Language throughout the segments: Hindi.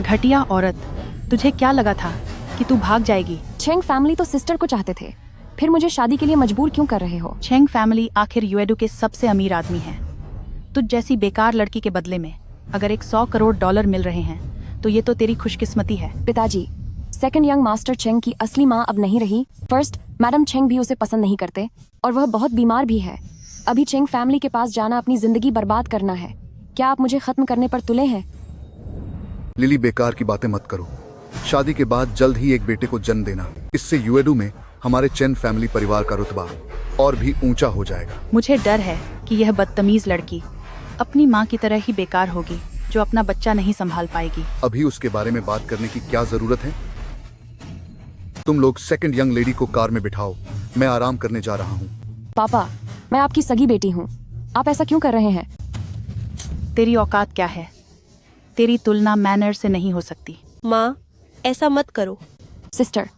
घटिया औरत, तुझे क्या लगा था कि तू भाग जाएगी? चेंग फैमिली तो सिस्टर को चाहते थे, फिर मुझे शादी के लिए मजबूर क्यों कर रहे हो? चेंग फैमिली आखिर यूएडू के सबसे अमीर आदमी हैं। तुझ जैसी बेकार लड़की के बदले में अगर एक $100 करोड़ मिल रहे हैं तो ये तो तेरी खुशकिस्मती है। पिताजी, सेकंड यंग मास्टर चेंग की असली माँ अब नहीं रही। फर्स्ट, मैडम चेंग भी उसे पसंद नहीं करते और वह बहुत बीमार भी है। अभी चेंग फैमिली के पास जाना अपनी जिंदगी बर्बाद करना है। क्या आप मुझे खत्म करने पर तुले हैं? लिली, बेकार की बातें मत करो। शादी के बाद जल्द ही एक बेटे को जन्म देना, इससे यूएडू में हमारे चेन फैमिली परिवार का रुतबा और भी ऊंचा हो जाएगा। मुझे डर है कि यह बदतमीज लड़की अपनी माँ की तरह ही बेकार होगी जो अपना बच्चा नहीं संभाल पाएगी। अभी उसके बारे में बात करने की क्या जरूरत है? तुम लोग सेकंड यंग लेडी को कार में बिठाओ, मैं आराम करने जा रहा हूँ। पापा, मैं आपकी सगी बेटी हूँ, आप ऐसा क्यों कर रहे हैं? तेरी औकात क्या है? तेरी तुलना मैनर से नहीं हो सकती। माँ, ऐसा मत करो। सिस्टर,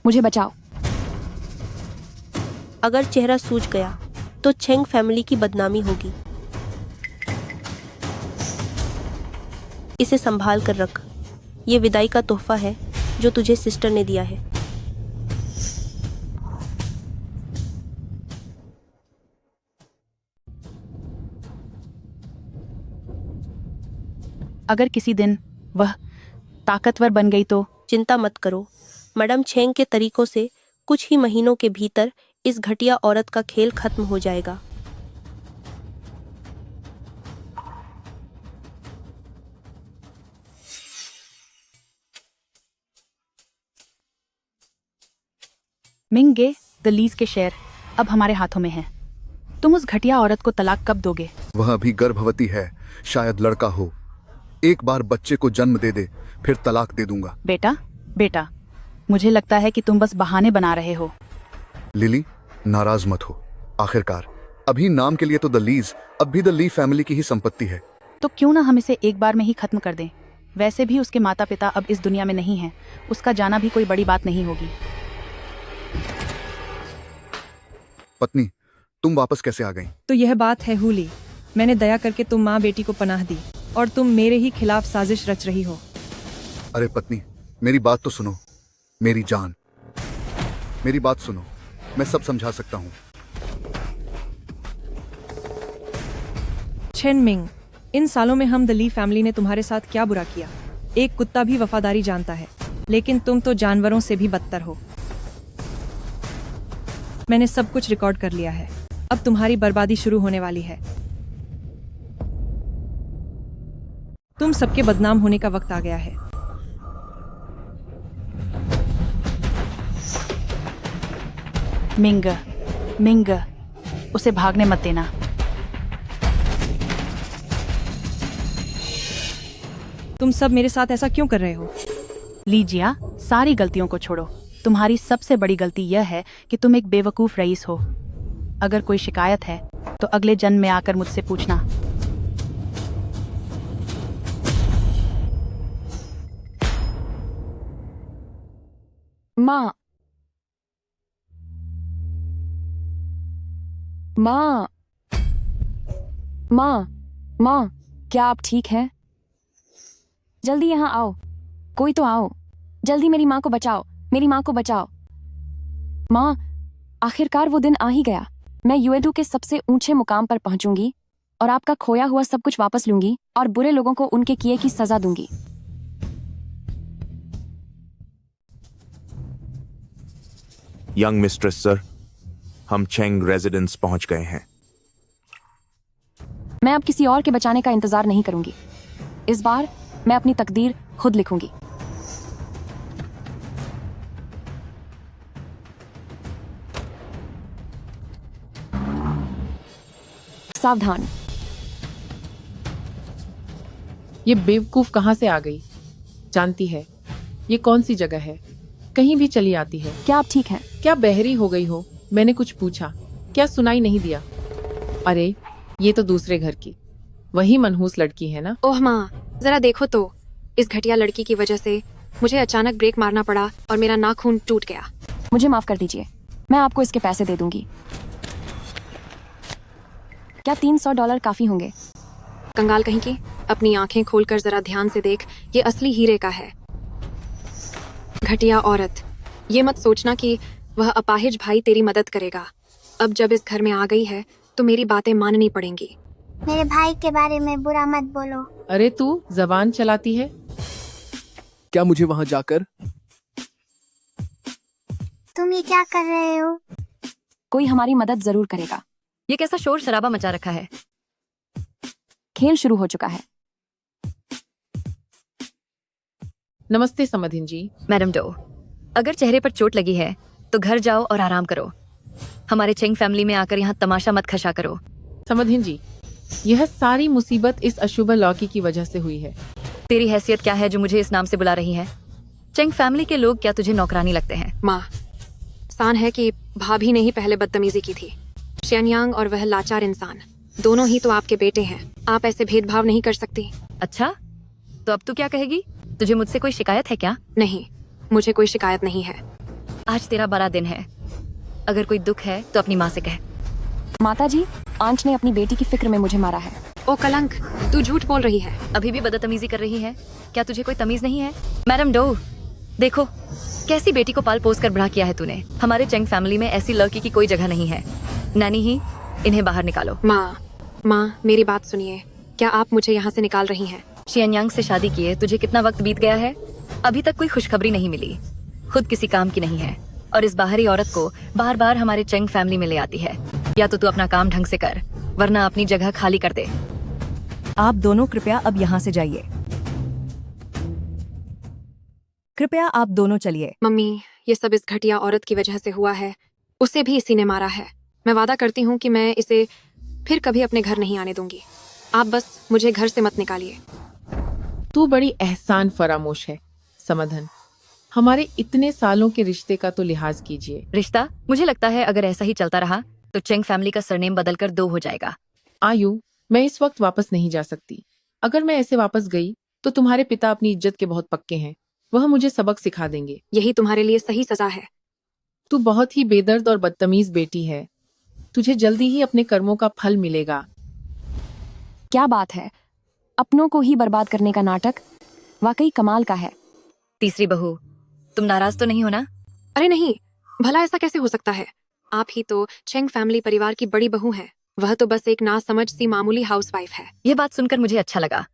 मुझे बचाओ। अगर चेहरा सूझ गया तो चेंग फैमिली की बदनामी होगी। इसे संभाल कर रख, ये विदाई का तोहफा है जो तुझे सिस्टर ने दिया है। अगर किसी दिन वह ताकतवर बन गई तो? चिंता मत करो, मैडम चेंग के तरीकों से कुछ ही महीनों के भीतर इस घटिया औरत का खेल खत्म हो जाएगा। मिंगे, द लीज के शेयर अब हमारे हाथों में हैं। तुम उस घटिया औरत को तलाक कब दोगे? वह अभी गर्भवती है, शायद लड़का हो। एक बार बच्चे को जन्म दे दे, फिर तलाक दे दूंगा। बेटा, मुझे लगता है कि तुम बस बहाने बना रहे हो। लिली, नाराज मत हो। आखिरकार अभी नाम के लिए तो द लीज अब भी द ली फैमिली की ही संपत्ति है। तो क्यों ना हम इसे एक बार में ही खत्म कर दें? वैसे भी उसके माता पिता अब इस दुनिया में नहीं हैं, उसका जाना भी कोई बड़ी बात नहीं होगी। पत्नी, तुम वापस कैसे आ गई? तो यह बात है हुली, मैंने दया करके तुम माँ बेटी को पनाह दी और तुम मेरे ही खिलाफ साजिश रच रही हो। अरे पत्नी, मेरी बात तो सुनो। मेरी जान, मेरी बात सुनो, मैं सब समझा सकता हूँ। चेन मिंग, इन सालों में हम द ली फैमिली ने तुम्हारे साथ क्या बुरा किया? एक कुत्ता भी वफादारी जानता है, लेकिन तुम तो जानवरों से भी बदतर हो। मैंने सब कुछ रिकॉर्ड कर लिया है, अब तुम्हारी बर्बादी शुरू होने वाली है। तुम सबके बदनाम होने का वक्त आ गया है। मिंग, उसे भागने मत देना। तुम सब मेरे साथ ऐसा क्यों कर रहे हो? लीजिया, सारी गलतियों को छोड़ो। तुम्हारी सबसे बड़ी गलती यह है कि तुम एक बेवकूफ रईस हो। अगर कोई शिकायत है तो अगले जन्म में आकर मुझसे पूछना। माँ, माँ, माँ, माँ, क्या आप ठीक हैं? जल्दी यहाँ आओ, कोई तो आओ, जल्दी मेरी माँ को बचाओ, मेरी माँ को बचाओ। माँ, आखिरकार वो दिन आ ही गया। मैं यूएडू के सबसे ऊंचे मुकाम पर पहुंचूंगी और आपका खोया हुआ सब कुछ वापस लूंगी और बुरे लोगों को उनके किए की सजा दूंगी। यंग मिस्ट्रेस सर, हम चेंग रेजिडेंस पहुंच गए हैं। मैं अब किसी और के बचाने का इंतजार नहीं करूंगी। इस बार मैं अपनी तकदीर खुद लिखूंगी। सावधान। ये बेवकूफ कहाँ से आ गई? जानती है ये कौन सी जगह है? कहीं भी चली आती है। क्या आप ठीक हैं? क्या बहरी हो गई हो? मैंने कुछ पूछा, क्या सुनाई नहीं दिया? अरे ये तो दूसरे घर की वही मनहूस लड़की है ना? ओह माँ, जरा देखो तो, इस घटिया लड़की की वजह से मुझे अचानक ब्रेक मारना पड़ा और मेरा नाखून टूट गया। मुझे माफ कर दीजिए, मैं आपको इसके पैसे दे दूंगी। क्या $300 काफी होंगे? कंगाल कहीं की, अपनी आंखें खोलकर जरा ध्यान से देख, ये असली हीरे का है। घटिया औरत, ये मत सोचना कि वह अपाहिज भाई तेरी मदद करेगा। अब जब इस घर में आ गई है तो मेरी बातें माननी पड़ेंगी। मेरे भाई के बारे में बुरा मत बोलो। अरे तू जबान चलाती है। क्या मुझे वहां जाकर? तुम ये क्या कर रहे हो? कोई हमारी मदद जरूर करेगा। ये कैसा शोर शराबा मचा रखा है? खेल शुरू हो चुका है। नमस्ते समधिन जी। मैडम डो, अगर चेहरे पर चोट लगी है तो घर जाओ और आराम करो। हमारे चेंग फैमिली में आकर यहाँ तमाशा मत खशा करो। समधिन जी, यह सारी मुसीबत इस अशुभ लौकी की वजह से हुई है। तेरी हैसियत क्या है जो मुझे इस नाम से बुला रही है? चेंग फैमिली के लोग क्या तुझे नौकरानी लगते हैं? माँ, सान है कि भाभी ने ही पहले बदतमीजी की थी। शेनयांग और वह लाचार इंसान, दोनों ही तो आपके बेटे हैं। आप ऐसे भेदभाव नहीं कर सकती। अच्छा, तो अब तू क्या कहेगी? तुझे मुझसे कोई शिकायत है क्या? नहीं, मुझे कोई शिकायत नहीं है। आज तेरा बड़ा दिन है। अगर कोई दुख है तो अपनी माँ से कह। माताजी, आंच ने अपनी बेटी की फिक्र में मुझे मारा है। ओ कलंक, तू झूठ बोल रही है। अभी भी बदतमीजी कर रही है? क्या तुझे कोई तमीज नहीं है? मैडम डो, देखो कैसी बेटी को पाल पोस कर बड़ा किया है तूने। हमारे चेंग फैमिली में ऐसी लड़की की कोई जगह नहीं है। नानी ही, इन्हें बाहर निकालो। माँ, मेरी बात सुनिए। क्या आप मुझे यहाँ से निकाल रही हैं? शियनयांग से शादी किए तुझे कितना वक्त बीत गया है? अभी तक कोई खुशखबरी नहीं मिली। खुद किसी काम की नहीं है और इस बाहरी औरत को बार बार हमारे चेंग फैमिली में ले आती है। या तो तू अपना काम ढंग से कर, वरना अपनी जगह खाली कर दे। आप दोनों कृपया अब यहाँ से जाइए। कृपया आप दोनों चलिए। मम्मी, ये सब इस घटिया औरत की वजह से हुआ है। उसे भी इसी ने मारा है। मैं वादा करती हूँ कि मैं इसे फिर कभी अपने घर नहीं आने दूंगी। आप बस मुझे घर से मत निकालिए। तू बड़ी एहसान फरामोश है समधन। हमारे इतने सालों के रिश्ते का तो लिहाज कीजिए। रिश्ता? मुझे लगता है अगर ऐसा ही चलता रहा तो चेंग फैमिली का सरनेम बदलकर दो हो जाएगा। आयु, मैं इस वक्त वापस नहीं जा सकती। अगर मैं ऐसे वापस गई तो तुम्हारे पिता अपनी इज्जत के बहुत पक्के हैं। वह मुझे सबक सिखा देंगे। यही तुम्हारे लिए सही सजा है। तू बहुत ही बेदर्द और बदतमीज बेटी है। तुझे जल्दी ही अपने कर्मों का फल मिलेगा। क्या बात है, अपनों को ही बर्बाद करने का नाटक वाकई कमाल का है। तीसरी बहू, तुम नाराज तो नहीं हो ना? अरे नहीं, भला ऐसा कैसे हो सकता है? आप ही तो चेंग फैमिली परिवार की बड़ी बहू हैं। वह तो बस एक नासमझ सी मामूली हाउसवाइफ है। यह बात सुनकर मुझे अच्छा लगा।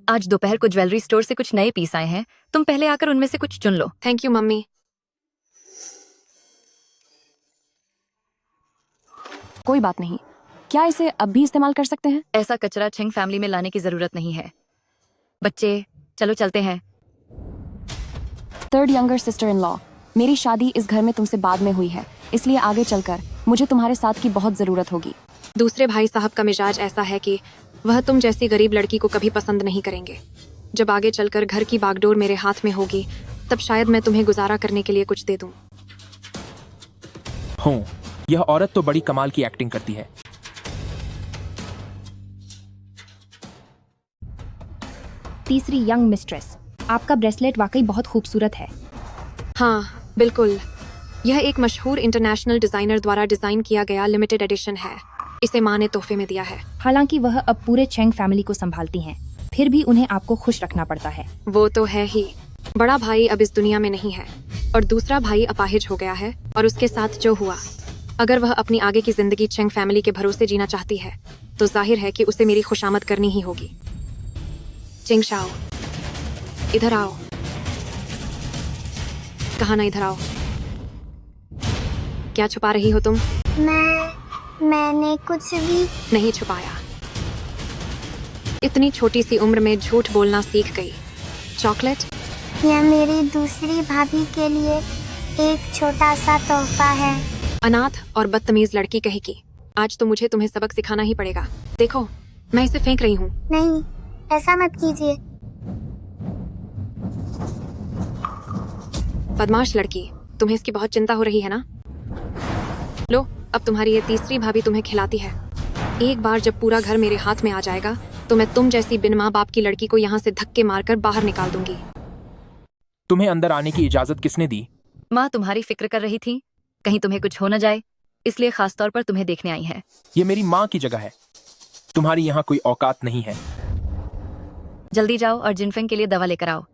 आज दोपहर को ज्वेलरी स्टोर से कुछ नए पीस आए हैं। तुम पहले आकर उनमें से कुछ चुन लो। Thank you mummy. कोई बात नहीं, क्या इसे अब भी इस्तेमाल कर सकते हैं? ऐसा कचरा चेंग फैमिली में लाने की जरूरत नहीं है। बच्चे, चलो चलते हैं। Third younger sister in law, मेरी शादी इस घर में तुमसे बाद में हुई है, इसलिए आगे चलकर मुझे तुम्हारे साथ की बहुत जरूरत होगी। दूसरे भाई साहब का मिजाज ऐसा है कि वह तुम जैसी गरीब लड़की को कभी पसंद नहीं करेंगे। जब आगे चलकर घर की बागडोर मेरे हाथ में होगी तब शायद मैं तुम्हें गुजारा करने के लिए कुछ दे दूं। हूँ, यह औरत तो बड़ी कमाल की एक्टिंग करती है। तीसरी यंग मिस्ट्रेस, आपका ब्रेसलेट वाकई बहुत खूबसूरत है। हाँ बिल्कुल, यह एक मशहूर इंटरनेशनल डिजाइनर द्वारा डिजाइन किया गया लिमिटेड एडिशन है। इसे माँ ने तोहफे में दिया है। हालांकि वह अब पूरे चेंग फैमिली को संभालती हैं, फिर भी उन्हें आपको खुश रखना पड़ता है। वो तो है ही। बड़ा भाई अब इस दुनिया में नहीं है और दूसरा भाई अपाहिज हो गया है और उसके साथ जो हुआ, अगर वह अपनी आगे की जिंदगी चेंग फैमिली के भरोसे जीना चाहती है तो जाहिर है कि उसे मेरी खुशामद करनी ही होगी। चिंग शाओ, इधर आओ। कहा ना, इधर आओ। क्या छुपा रही हो तुम? मैंने कुछ भी नहीं छुपाया। इतनी छोटी सी उम्र में झूठ बोलना सीख गई। चॉकलेट? यह मेरी दूसरी भाभी के लिए एक छोटा सा तोहफा है। अनाथ और बदतमीज लड़की कहेगी। आज तो मुझे तुम्हें सबक सिखाना ही पड़ेगा। देखो, मैं इसे फेंक रही हूँ। नहीं, ऐसा मत कीजिए। बदमाश लड़की, तुम्हें इसकी बहुत चिंता हो रही है ना? लो, अब तुम्हारी ये तीसरी भाभी तुम्हें खिलाती है। एक बार जब पूरा घर मेरे हाथ में आ जाएगा तो मैं तुम जैसी बिन माँ बाप की लड़की को यहाँ से धक्के मारकर बाहर निकाल दूंगी। तुम्हें अंदर आने की इजाजत किसने दी? माँ तुम्हारी फिक्र कर रही थी, कहीं तुम्हें कुछ हो न जाए, इसलिए खास तौर पर तुम्हें देखने आई है। ये मेरी माँ की जगह है। तुम्हारी यहाँ कोई औकात नहीं है। जल्दी जाओ और जिनफेंग के लिए दवा लेकर आओ।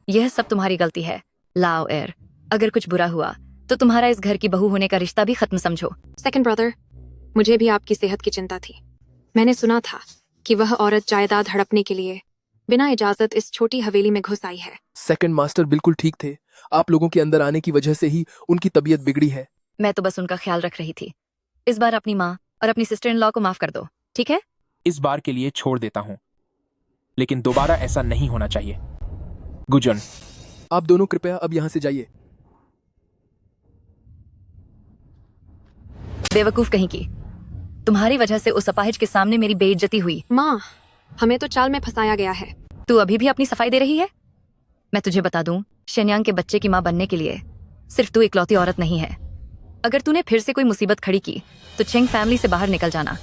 यह सब तुम्हारी गलती है लाओ एर। अगर कुछ बुरा हुआ तो तुम्हारा इस घर की बहू होने का रिश्ता भी खत्म समझो। सेकंड ब्रदर, मुझे भी आपकी सेहत की चिंता थी। मैंने सुना था कि वह औरत जायदाद हड़पने के लिए बिना इजाजत इस छोटी हवेली में घुस आई है। सेकंड मास्टर बिल्कुल ठीक थे। आप लोगों के अंदर आने की वजह से ही उनकी तबीयत बिगड़ी है। मैं तो बस उनका ख्याल रख रही थी। इस बार अपनी माँ और अपनी सिस्टर इन लॉ को माफ कर दो, ठीक है? इस बार के लिए छोड़ देता हूँ, लेकिन दोबारा ऐसा नहीं होना चाहिए। गुजन, आप दोनों कृपया अब यहाँ से जाइए। बेवकूफ कहीं की, तुम्हारी वजह से उस अपाहिज के सामने मेरी बेइज्जती हुई। माँ, हमें तो चाल में फंसाया गया है। तू अभी भी अपनी सफाई दे रही है? मैं तुझे बता दूं, शेन्यांग के बच्चे की माँ बनने के लिए सिर्फ तू इकलौती औरत नहीं है। अगर तूने फिर से कोई मुसीबत खड़ी की तो चेंग फैमिली से बाहर निकल जाना।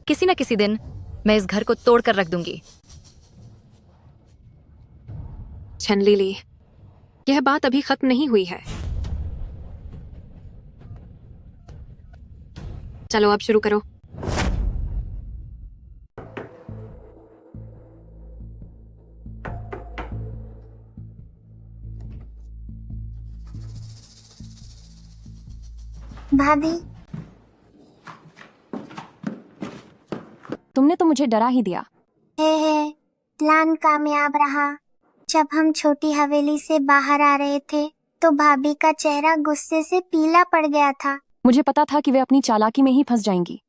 किसी न किसी दिन मैं इस घर को तोड़ कर रख दूंगी। छन लिली, यह बात अभी खत्म नहीं हुई है। चलो अब शुरू करो। भाभी, तुमने तो मुझे डरा ही दिया। हे प्लान कामयाब रहा। जब हम छोटी हवेली से बाहर आ रहे थे तो भाभी का चेहरा गुस्से से पीला पड़ गया था। मुझे पता था कि वे अपनी चालाकी में ही फंस जाएंगी,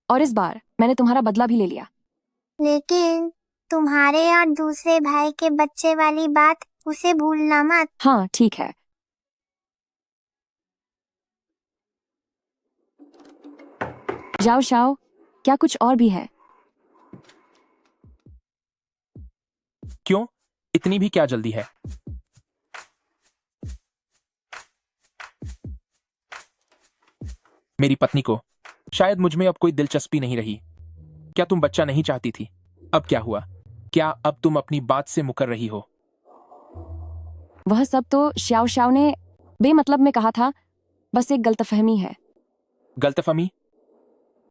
और इस बार मैंने तुम्हारा बदला भी ले लिया। लेकिन तुम्हारे और दूसरे भाई के बच्चे वाली बात उसे भूलना मत। हाँ ठीक है। जाओ शाओ, क्या कुछ और भी है? क्यों, इतनी भी क्या जल्दी है? मेरी पत्नी को शायद मुझ में अब कोई दिलचस्पी नहीं रही। क्या तुम बच्चा नहीं चाहती थी? अब क्या हुआ? क्या अब तुम अपनी बात से मुकर रही हो? वह सब तो श्याओ श्याओ ने बेमतलब में कहा था, बस एक गलतफहमी है। गलतफहमी?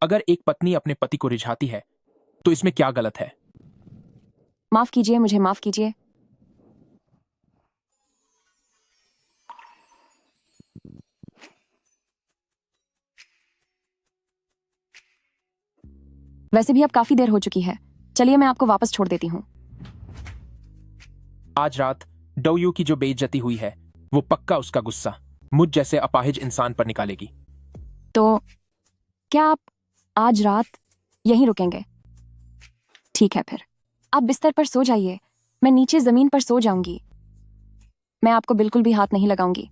अगर एक पत्नी अपने पति को रिझाती है तो इसमें क्या गलत है? माफ कीजिए, मुझे माफ कीजिए। वैसे भी अब काफी देर हो चुकी है, चलिए मैं आपको वापस छोड़ देती हूँ। आज रात डोयू की जो बेइज्जती हुई है वो पक्का उसका गुस्सा मुझ जैसे अपाहिज इंसान पर निकालेगी। तो क्या आप आज रात यहीं रुकेंगे? ठीक है, फिर आप बिस्तर पर सो जाइए, मैं नीचे जमीन पर सो जाऊंगी। मैं आपको बिल्कुल भी हाथ नहीं लगाऊंगी।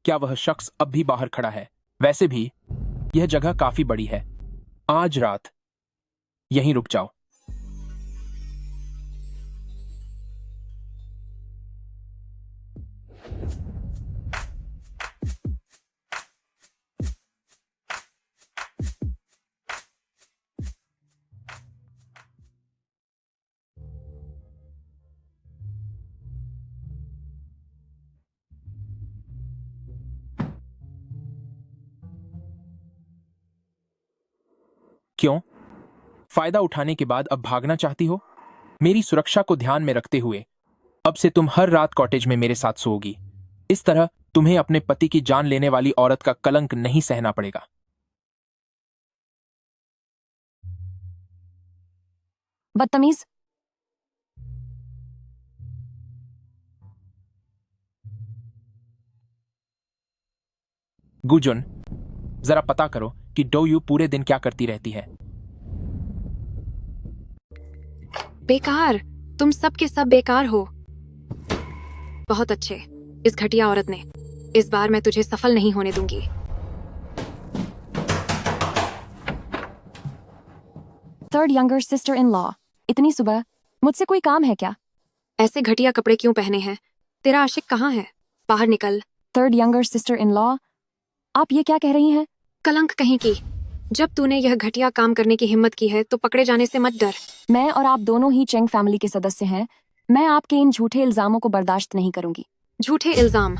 क्या वह शख्स अब भी बाहर खड़ा है? वैसे भी यह जगह काफी बड़ी है। आज रात यहीं रुक जाओ। क्यों? फायदा उठाने के बाद अब भागना चाहती हो? मेरी सुरक्षा को ध्यान में रखते हुए अब से तुम हर रात कॉटेज में मेरे साथ सोओगी। इस तरह तुम्हें अपने पति की जान लेने वाली औरत का कलंक नहीं सहना पड़ेगा। बदतमीज। गुजुन, जरा पता करो कि डोयू पूरे दिन क्या करती रहती है। बेकार, तुम सब के सब बेकार हो। बहुत अच्छे, इस घटिया औरत ने। इस बार मैं तुझे सफल नहीं होने दूंगी। Third younger sister in law, इतनी सुबह मुझसे कोई काम है क्या? ऐसे घटिया कपड़े क्यों पहने हैं? तेरा आशिक कहाँ है? बाहर निकल। Third younger sister in law, आप ये क्या कह रही हैं? कलंक कहीं की। जब तूने यह घटिया काम करने की हिम्मत की है तो पकड़े जाने से मत डर। मैं और आप दोनों ही चेंग फैमिली के सदस्य हैं। मैं आपके इन झूठे इल्जामों को बर्दाश्त नहीं करूंगी। झूठे इल्जाम?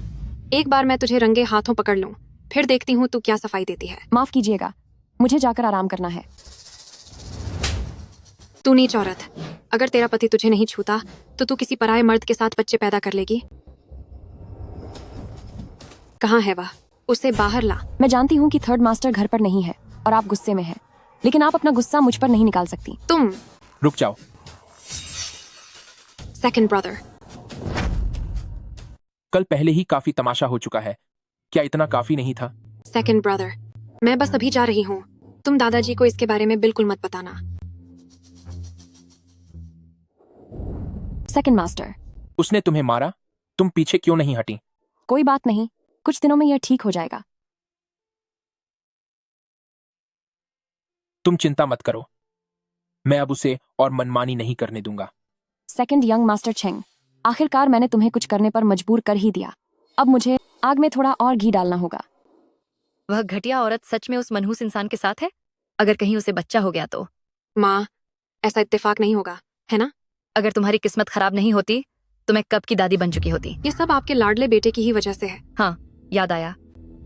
एक बार मैं तुझे रंगे हाथों पकड़ लूं, फिर देखती हूँ तू क्या सफाई देती है। माफ कीजिएगा, मुझे जाकर आराम करना है। तू नीच औरत, अगर तेरा पति तुझे नहीं छूता तो तू किसी पराये मर्द के साथ बच्चे पैदा कर लेगी। कहाँ है वह? उसे बाहर ला। मैं जानती हूँ कि थर्ड मास्टर घर पर नहीं है और आप गुस्से में हैं, लेकिन आप अपना गुस्सा मुझ पर नहीं निकाल सकती। तुम रुक जाओ। सेकंड ब्रदर, कल पहले ही काफी तमाशा हो चुका है, क्या इतना काफी नहीं था? सेकंड ब्रदर, मैं बस अभी जा रही हूँ। तुम दादाजी को इसके बारे में बिल्कुल मत बताना। सेकंड मास्टर, उसने तुम्हें मारा, तुम पीछे क्यों नहीं हटी? कोई बात नहीं, कुछ दिनों में यह ठीक हो जाएगा। तुम चिंता मत करो, मैं अब उसे और मनमानी नहीं करने दूंगा। सेकंड यंग मास्टर चेंग, आखिरकार मैंने तुम्हें कुछ करने पर मजबूर कर ही दिया। अब मुझे आग में थोड़ा और घी डालना होगा। वह घटिया औरत सच में उस मनहूस इंसान के साथ है? अगर कहीं उसे बच्चा हो गया तो? माँ, ऐसा इत्तेफाक नहीं होगा, है ना? अगर तुम्हारी किस्मत खराब नहीं होती तो मैं कब की दादी बन चुकी होती। ये सब आपके लाडले बेटे की ही वजह से है। हाँ, याद आया,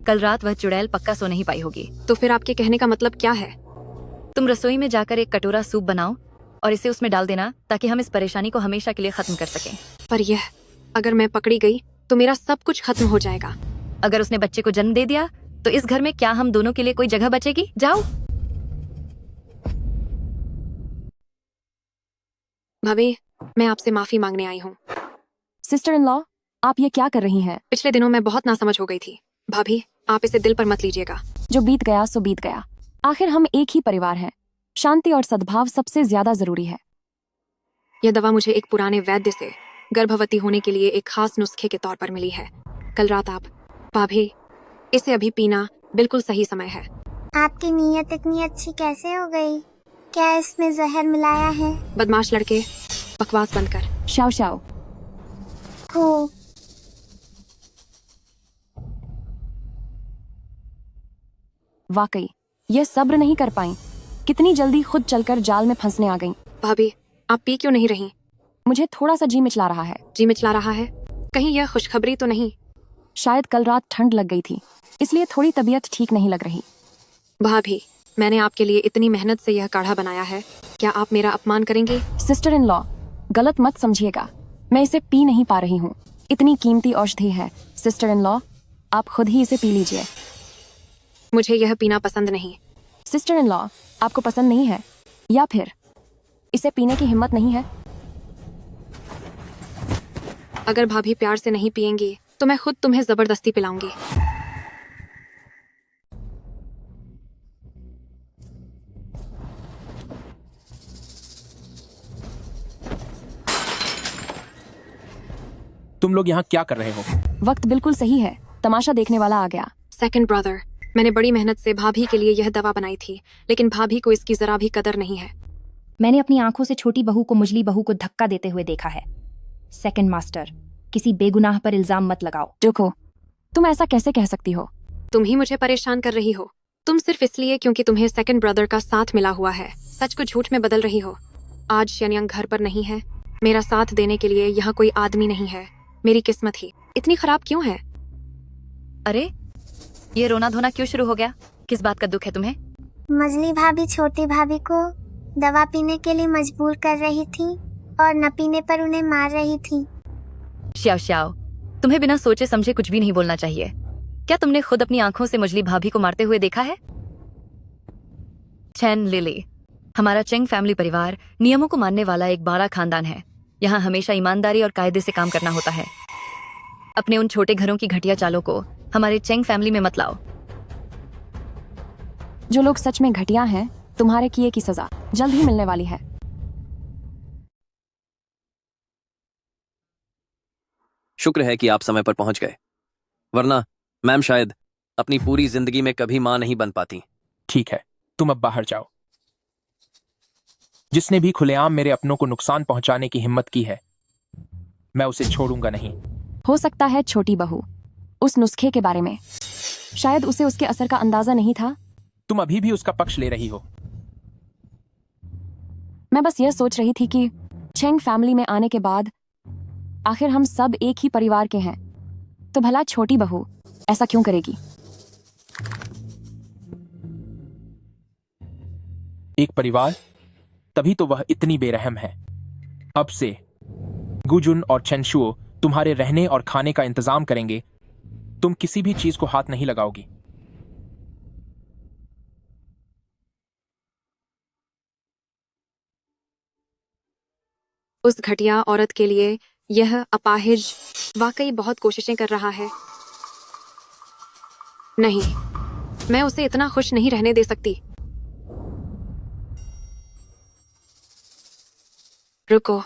कल रात वह चुड़ैल पक्का सो नहीं पाई होगी। तो फिर आपके कहने का मतलब क्या है? तुम रसोई में जाकर एक कटोरा सूप बनाओ और इसे उसमें डाल देना ताकि हम इस परेशानी को हमेशा के लिए खत्म कर सकें। पर यह, अगर मैं पकड़ी गई तो मेरा सब कुछ खत्म हो जाएगा। अगर उसने बच्चे को जन्म दे दिया तो इस घर में क्या हम दोनों के लिए कोई जगह बचेगी? जाओ। भाभी, मैं आपसे माफी मांगने आई हूँ। सिस्टर इन लॉ, आप ये क्या कर रही हैं? पिछले दिनों मैं बहुत नासमझ हो गई थी। भाभी, आप इसे दिल पर मत लीजिएगा। जो बीत गया सो बीत गया। आखिर हम एक ही परिवार हैं। शांति और सद्भाव सबसे ज्यादा जरूरी है। यह दवा मुझे एक पुराने वैद्य से गर्भवती होने के लिए एक खास नुस्खे के तौर पर मिली है। कल रात आप, भाभी, इसे अभी पीना बिल्कुल सही समय है। आपकी नीयत इतनी अच्छी कैसे हो गई? क्या इसमें जहर मिलाया है? बदमाश लड़के, बकवास बंद कर। Shao Shao. हो, वाकई यह सब्र नहीं कर पाई। कितनी जल्दी खुद चलकर जाल में फंसने आ गईं। भाभी, आप पी क्यों नहीं रही? मुझे थोड़ा सा जी मिचला रहा है। जी मिचला रहा है? कहीं यह खुशखबरी तो नहीं? शायद कल रात ठंड लग गई थी, इसलिए थोड़ी तबीयत ठीक नहीं लग रही। भाभी, मैंने आपके लिए इतनी मेहनत से यह काढ़ा बनाया है, क्या आप मेरा अपमान करेंगी? सिस्टर इन लॉ, गलत मत समझिएगा, मैं इसे पी नहीं पा रही हूँ। इतनी कीमती औषधि है। सिस्टर इन लॉ, आप खुद ही इसे पी लीजिए। मुझे यह पीना पसंद नहीं। सिस्टर इन लॉ, आपको पसंद नहीं है या फिर इसे पीने की हिम्मत नहीं है? अगर भाभी प्यार से नहीं पिएंगी तो मैं खुद तुम्हें जबरदस्ती पिलाऊंगी। तुम लोग यहाँ क्या कर रहे हो? वक्त बिल्कुल सही है, तमाशा देखने वाला आ गया। सेकंड ब्रदर, मैंने बड़ी मेहनत से भाभी के लिए यह दवा बनाई थी, लेकिन भाभी को इसकी जरा भी कदर नहीं है। मैंने अपनी आंखों से छोटी बहू को मुजली बहू को धक्का देते हुए देखा है। सेकंड मास्टर, किसी बेगुनाह पर इल्जाम मत लगाओ। रुको, तुम ऐसा कैसे कह सकती हो? तुम ही मुझे परेशान कर रही हो। तुम सिर्फ इसलिए क्योंकि तुम्हें सेकंड ब्रदर का साथ मिला हुआ है, सच को झूठ में बदल रही हो। आज शनियांग घर पर नहीं है, मेरा साथ देने के लिए यहाँ कोई आदमी नहीं है। मेरी किस्मत ही इतनी खराब क्यों है? अरे, ये रोना धोना क्यों शुरू हो गया? किस बात का दुख है तुम्हें? मजली भाभी छोटी भाभी को दवा पीने के लिए मजबूर कर रही थी और न पीने पर उन्हें मार रही थी। श्याओ श्याओ, तुम्हें बिना सोचे समझे कुछ भी नहीं बोलना चाहिए। क्या तुमने खुद अपनी आंखों से मजली भाभी को मारते हुए देखा है? चैन लिली, हमारा चेंग फैमिली परिवार नियमों को मानने वाला एक बारा खानदान है। यहाँ हमेशा ईमानदारी और कायदे से काम करना होता है। अपने उन छोटे घरों की घटिया चालों को हमारे चेंग फैमिली में मत लाओ। जो लोग सच में घटिया हैं, तुम्हारे किए की सजा जल्द ही मिलने वाली है। शुक्र है कि आप समय पर पहुंच गए, वरना मैम शायद अपनी पूरी जिंदगी में कभी मां नहीं बन पाती। ठीक है, तुम अब बाहर जाओ। जिसने भी खुलेआम मेरे अपनों को नुकसान पहुंचाने की हिम्मत की है, मैं उसे छोड़ूंगा नहीं। हो सकता है छोटी बहू उस नुस्खे के बारे में शायद उसे उसके असर का अंदाजा नहीं था, तुम अभी भी उसका पक्ष ले रही हो। मैं बस यह सोच रही थी कि चेंग फैमिली में आने के बाद आखिर हम सब एक ही परिवार के हैं, तो भला छोटी बहू ऐसा क्यों करेगी? एक परिवार, तभी तो वह इतनी बेरहम है। अब से गुजुन और चेंशुओ तुम्हारे रहने और खाने का इंतजाम करेंगे। तुम किसी भी चीज को हाथ नहीं लगाओगी। उस घटिया औरत के लिए यह अपाहिज वाकई बहुत कोशिशें कर रहा है। नहीं, मैं उसे इतना खुश नहीं रहने दे सकती। रुको,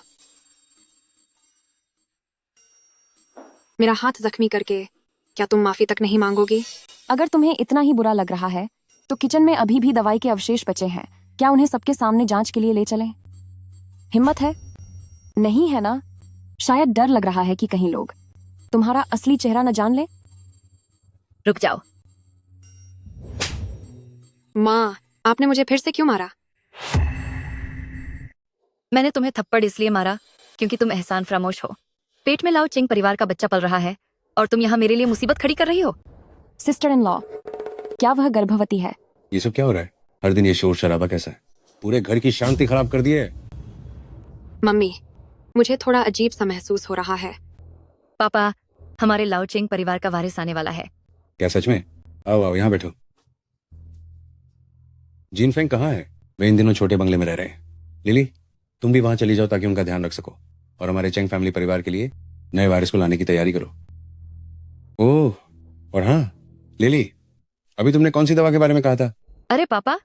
मेरा हाथ जख्मी करके क्या तुम माफी तक नहीं मांगोगी? अगर तुम्हें इतना ही बुरा लग रहा है तो किचन में अभी भी दवाई के अवशेष बचे हैं, क्या उन्हें सबके सामने जांच के लिए ले चलें? हिम्मत है? नहीं है ना? शायद डर लग रहा है कि कहीं लोग तुम्हारा असली चेहरा न जान ले। रुक जाओ। माँ, आपने मुझे फिर से क्यों मारा? मैंने तुम्हें थप्पड़ इसलिए मारा क्योंकि तुम एहसान फरामोश हो। पेट में लाओ चिंग परिवार का बच्चा पल रहा है और तुम यहाँ मेरे लिए मुसीबत खड़ी कर रही हो। सिस्टर इन लॉ, क्या वह गर्भवती है? ये सब क्या हो रहा है? हर दिन ये शोर शराबा कैसा है? पूरे घर की शांति खराब कर दी है। मम्मी, मुझे थोड़ा अजीब सा महसूस हो रहा है। पापा, हमारे लाओ चिंग परिवार का वारिस आने वाला है। क्या सच में? आओ आओ, यहाँ बैठो। जीन फेंग कहाँ है? वे इन दिनों छोटे बंगले में रह रहे हैं। लिली, तुम भी वहां चली जाओ ताकि उनका ध्यान रख सको और हमारे चेंग फैमिली परिवार के लिए नए वारिस को लाने की तैयारी करो। ओह, और हाँ लिली, अभी तुमने कौन सी दवा के बारे में कहा था? अरे पापा,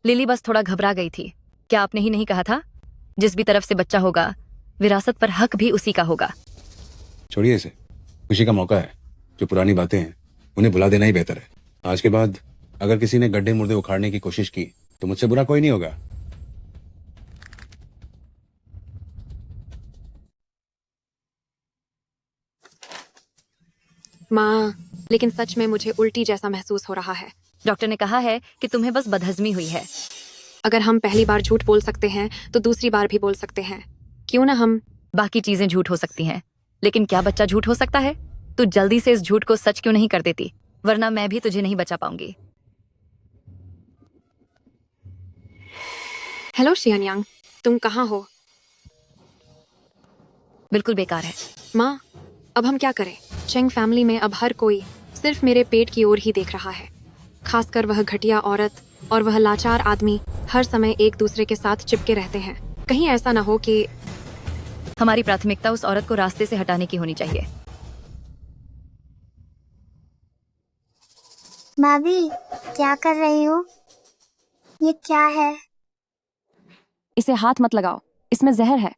लिली बस थोड़ा घबरा गई थी। क्या आपने ही नहीं कहा था, जिस भी तरफ से बच्चा होगा विरासत पर हक भी उसी का होगा? छोड़िए इसे, खुशी का मौका है। जो पुरानी बातें हैं उन्हें भुला देना ही बेहतर है। आज के बाद अगर किसी ने गड्ढे मुर्दे उखाड़ने की कोशिश की तो मुझसे बुरा कोई नहीं होगा। माँ, लेकिन सच में मुझे उल्टी जैसा महसूस हो रहा है। डॉक्टर ने कहा है कि तुम्हें बस बदहजमी हुई है। अगर हम पहली बार झूठ बोल सकते हैं तो दूसरी बार भी बोल सकते हैं। क्यों ना हम? बाकी चीजें झूठ हो सकती हैं, लेकिन क्या बच्चा झूठ हो सकता है? तू जल्दी से इस झूठ को सच क्यों नहीं कर देती, वरना मैं भी तुझे नहीं बचा पाऊंगी। हेलो शियानयांग, तुम कहाँ हो? बिल्कुल बेकार है। माँ, अब हम क्या करें? चेंग फैमिली में अब हर कोई सिर्फ मेरे पेट की ओर ही देख रहा है। खासकर वह घटिया औरत और वह लाचार आदमी हर समय एक दूसरे के साथ चिपके रहते हैं। कहीं ऐसा ना हो कि हमारी प्राथमिकता उस औरत को रास्ते से हटाने की होनी चाहिए। भाभी, क्या कर रही हो? ये क्या है? इसे हाथ मत लगाओ, इसमें जहर है।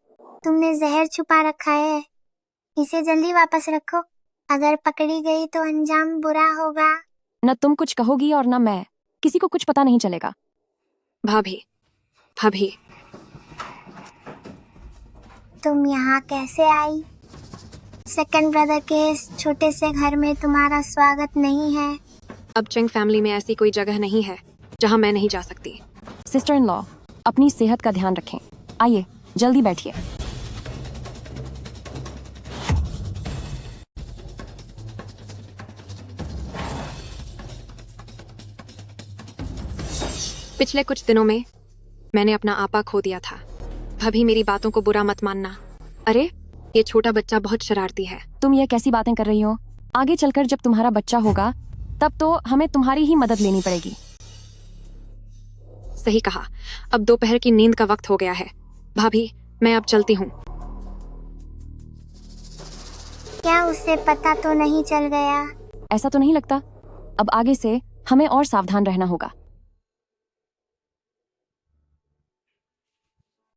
तुमने जहर छुपा रखा है। इसे जल्दी वापस रखो, अगर पकड़ी गई तो अंजाम बुरा होगा। न तुम कुछ कहोगी और न मैं, किसी को कुछ पता नहीं चलेगा। भाभी, भाभी, तुम यहाँ कैसे आई? सेकंड ब्रदर के इस छोटे से घर में तुम्हारा स्वागत नहीं है। अब चेंग फैमिली में ऐसी कोई जगह नहीं है जहाँ मैं नहीं जा सकती। सिस्टर इन लॉ, अपनी सेहत का ध्यान रखें। आइए, जल्दी बैठिए। पिछले कुछ दिनों में मैंने अपना आपा खो दिया था। भाभी, मेरी बातों को बुरा मत मानना। अरे, ये छोटा बच्चा बहुत शरारती है। तुम ये कैसी बातें कर रही हो? आगे चलकर जब तुम्हारा बच्चा होगा तब तो हमें तुम्हारी ही मदद लेनी पड़ेगी। सही कहा। अब दोपहर की नींद का वक्त हो गया है। भाभी, मैं अब चलती हूँ। क्या उसे पता तो नहीं चल गया? ऐसा तो नहीं लगता। अब आगे से हमें और सावधान रहना होगा।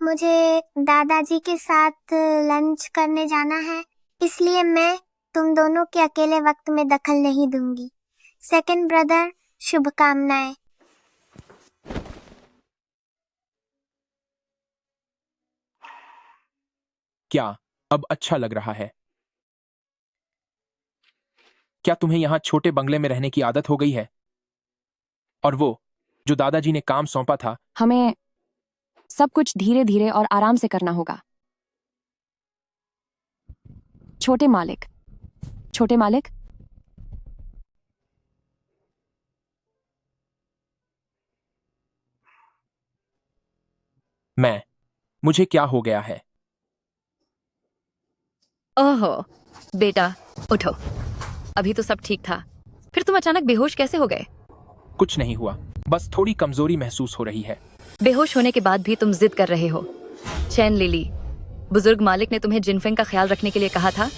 मुझे दादाजी के साथ लंच करने जाना है, इसलिए मैं तुम दोनों के अकेले वक्त में दखल नहीं दूंगी। सेकंड ब्रदर, शुभकामनाएं। क्या अब अच्छा लग रहा है? क्या तुम्हें यहाँ छोटे बंगले में रहने की आदत हो गई है? और वो जो दादाजी ने काम सौंपा था। हमें सब कुछ धीरे धीरे और आराम से करना होगा। छोटे मालिक, छोटे मालिक, मुझे क्या हो गया है? ओहो बेटा, उठो। अभी तो सब ठीक था, फिर तुम अचानक बेहोश कैसे हो गए? कुछ नहीं हुआ, बस थोड़ी कमजोरी महसूस हो रही है। बेहोश होने के बाद भी तुम जिद कर रहे हो। चैन लिली, बुजुर्ग मालिक ने तुम्हें जिनफेंग का ख्याल रखने के लिए कहा था।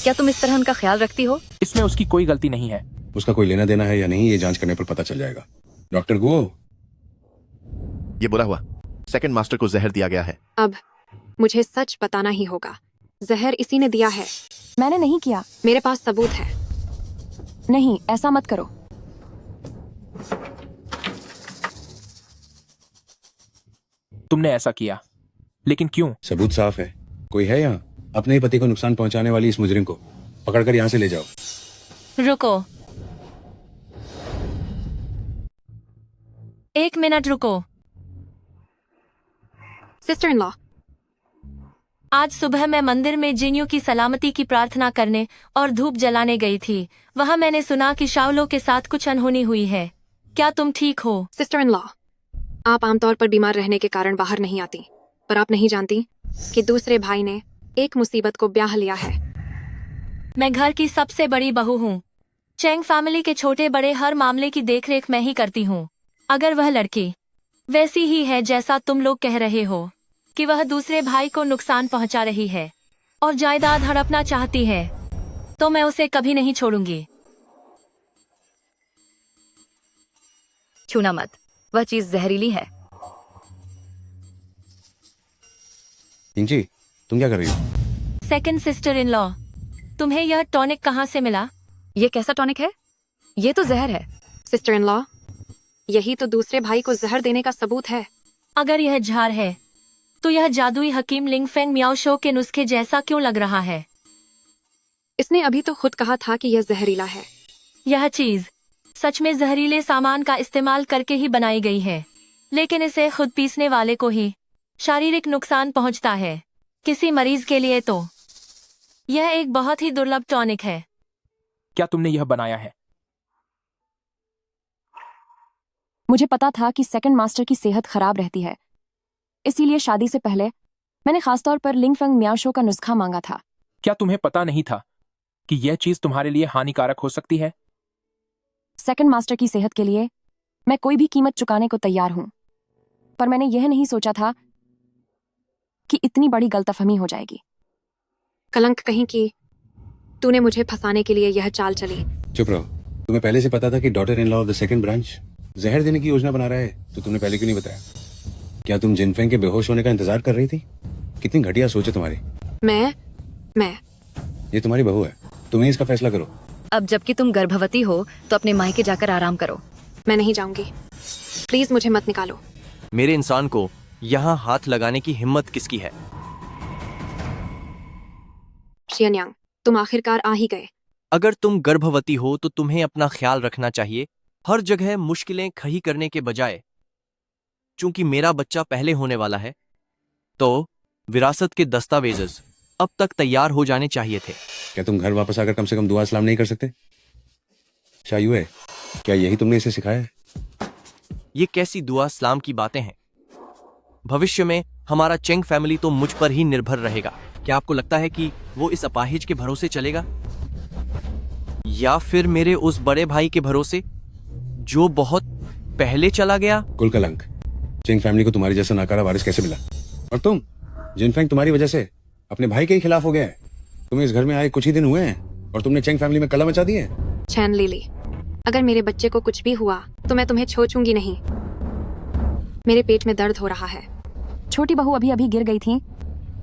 क्या तुम इस तरह उनका ख्याल रखती हो? इसमें उसकी कोई गलती नहीं है। उसका कोई लेना देना है या नहीं, ये जांच करने पर पता चल जाएगा। डॉक्टर गो, ये बुरा हुआ, सेकंड मास्टर को जहर दिया गया है। अब मुझे सच बताना ही होगा। जहर इसी ने दिया है। मैंने नहीं किया। मेरे पास सबूत है। नहीं, ऐसा मत करो। तुमने ऐसा किया, लेकिन क्यों? सबूत साफ है। कोई है यहाँ? अपने ही पति को नुकसान पहुंचाने वाली इस मुजरिम को पकड़कर यहाँ से ले जाओ। रुको, एक मिनट रुको। सिस्टर इन लॉ, आज सुबह मैं मंदिर में जिन्यू की सलामती की प्रार्थना करने और धूप जलाने गई थी। वहाँ मैंने सुना कि शाओलो के साथ कुछ अनहोनी हुई है। क्या तुम ठीक हो? सिस्टर इन लॉ, आप आमतौर पर बीमार रहने के कारण बाहर नहीं आती, पर आप नहीं जानती कि दूसरे भाई ने एक मुसीबत को ब्याह लिया है। मैं घर की सबसे बड़ी बहू हूँ। चेंग फैमिली के छोटे बड़े हर मामले की देखरेख मैं ही करती हूँ। अगर वह लड़की वैसी ही है जैसा तुम लोग कह रहे हो कि वह दूसरे भाई को नुकसान पहुंचा रही है और जायदाद हड़पना चाहती है, तो मैं उसे कभी नहीं छोड़ूंगी। छूना मत, वह चीज जहरीली है। जी, तुम क्या कर रही हो? सेकंड सिस्टर इन लॉ, तुम्हें यह टॉनिक कहाँ से मिला? ये कैसा टॉनिक है? ये तो जहर है। सिस्टर इन लॉ, यही तो दूसरे भाई को जहर देने का सबूत है। अगर यह झार है तो यह जादुई हकीम लिंगफेंग मियाओशो के नुस्खे जैसा क्यों लग रहा है? इसने अभी तो खुद कहा था कि यह जहरीला है। यह चीज सच में जहरीले सामान का इस्तेमाल करके ही बनाई गई है, लेकिन इसे खुद पीसने वाले को ही शारीरिक नुकसान पहुंचता है। किसी मरीज के लिए तो यह एक बहुत ही दुर्लभ टॉनिक है। क्या तुमने यह बनाया है? मुझे पता था कि सेकंड मास्टर की सेहत खराब रहती है, इसीलिए शादी से पहले मैंने खासतौर पर लिंगफेंग मियाओशो का नुस्खा मांगा था। क्या तुम्हें पता नहीं था कि यह चीज तुम्हारे लिए हानिकारक हो सकती है? सेकंड मास्टर की सेहत के लिए मैं कोई भी कीमत चुकाने को तैयार हूं, पर मैंने यह नहीं सोचा था कि इतनी बड़ी गलतफहमी हो जाएगी। कलंक कहीं की, तूने मुझे फंसाने के लिए यह चाल चली। चुप रहो। तुम्हें पहले से पता था कि daughter in law of the second branch जहर देने की योजना बना रहा है, तो तुमने पहले क्यों नहीं बताया? क्या तुम जिनफेंग के बेहोश होने का इंतजार कर रही थी? कितनी घटिया सोच है तुम्हारी। मैं ये तुम्हारी बहू है, तुम्हें इसका फैसला करो। अब जबकि तुम गर्भवती हो तो अपने मायके जाकर आराम करो। मैं नहीं जाऊंगी, प्लीज मुझे मत निकालो। मेरे इंसान को यहाँ हाथ लगाने की हिम्मत किसकी है? शियनयांग, तुम आखिरकार आ ही गए। अगर तुम गर्भवती हो तो तुम्हें अपना ख्याल रखना चाहिए, हर जगह मुश्किलें खड़ी करने के बजाय। चूंकि मेरा बच्चा पहले होने वाला है, तो विरासत के दस्तावेज अब तक तैयार हो जाने चाहिए थे। क्या तुम घर वापस आकर कम से कम दुआ सलाम नहीं कर सकते? शायुए, क्या यही तुमने इसे सिखाया है? ये कैसी दुआ सलाम की बातें हैं? भविष्य में हमारा चेंग फैमिली तो मुझ पर ही निर्भर रहेगा। क्या आपको लगता है कि वो इस अपाहिज के भरोसे चलेगा, या फिर मेरे उस बड़े भाई के भरोसे जो बहुत पहले चला गया? कुलकलंक, चेंग फैमिली को तुम्हारी जैसा नाकारा वारिस कैसे मिला? और तुम, जिनफेंग तुम्हारी वजह से अपने भाई के ही खिलाफ हो गया है। तुम्हें इस घर में आए कुछ ही दिन हुए हैं और तुमने चेंग फैमिली में कलह मचा दी है। चैन लिली, अगर मेरे बच्चे को कुछ भी हुआ तो मैं तुम्हें छोड़ूंगी नहीं। मेरे पेट में दर्द हो रहा है। छोटी बहू अभी अभी गिर गई थी,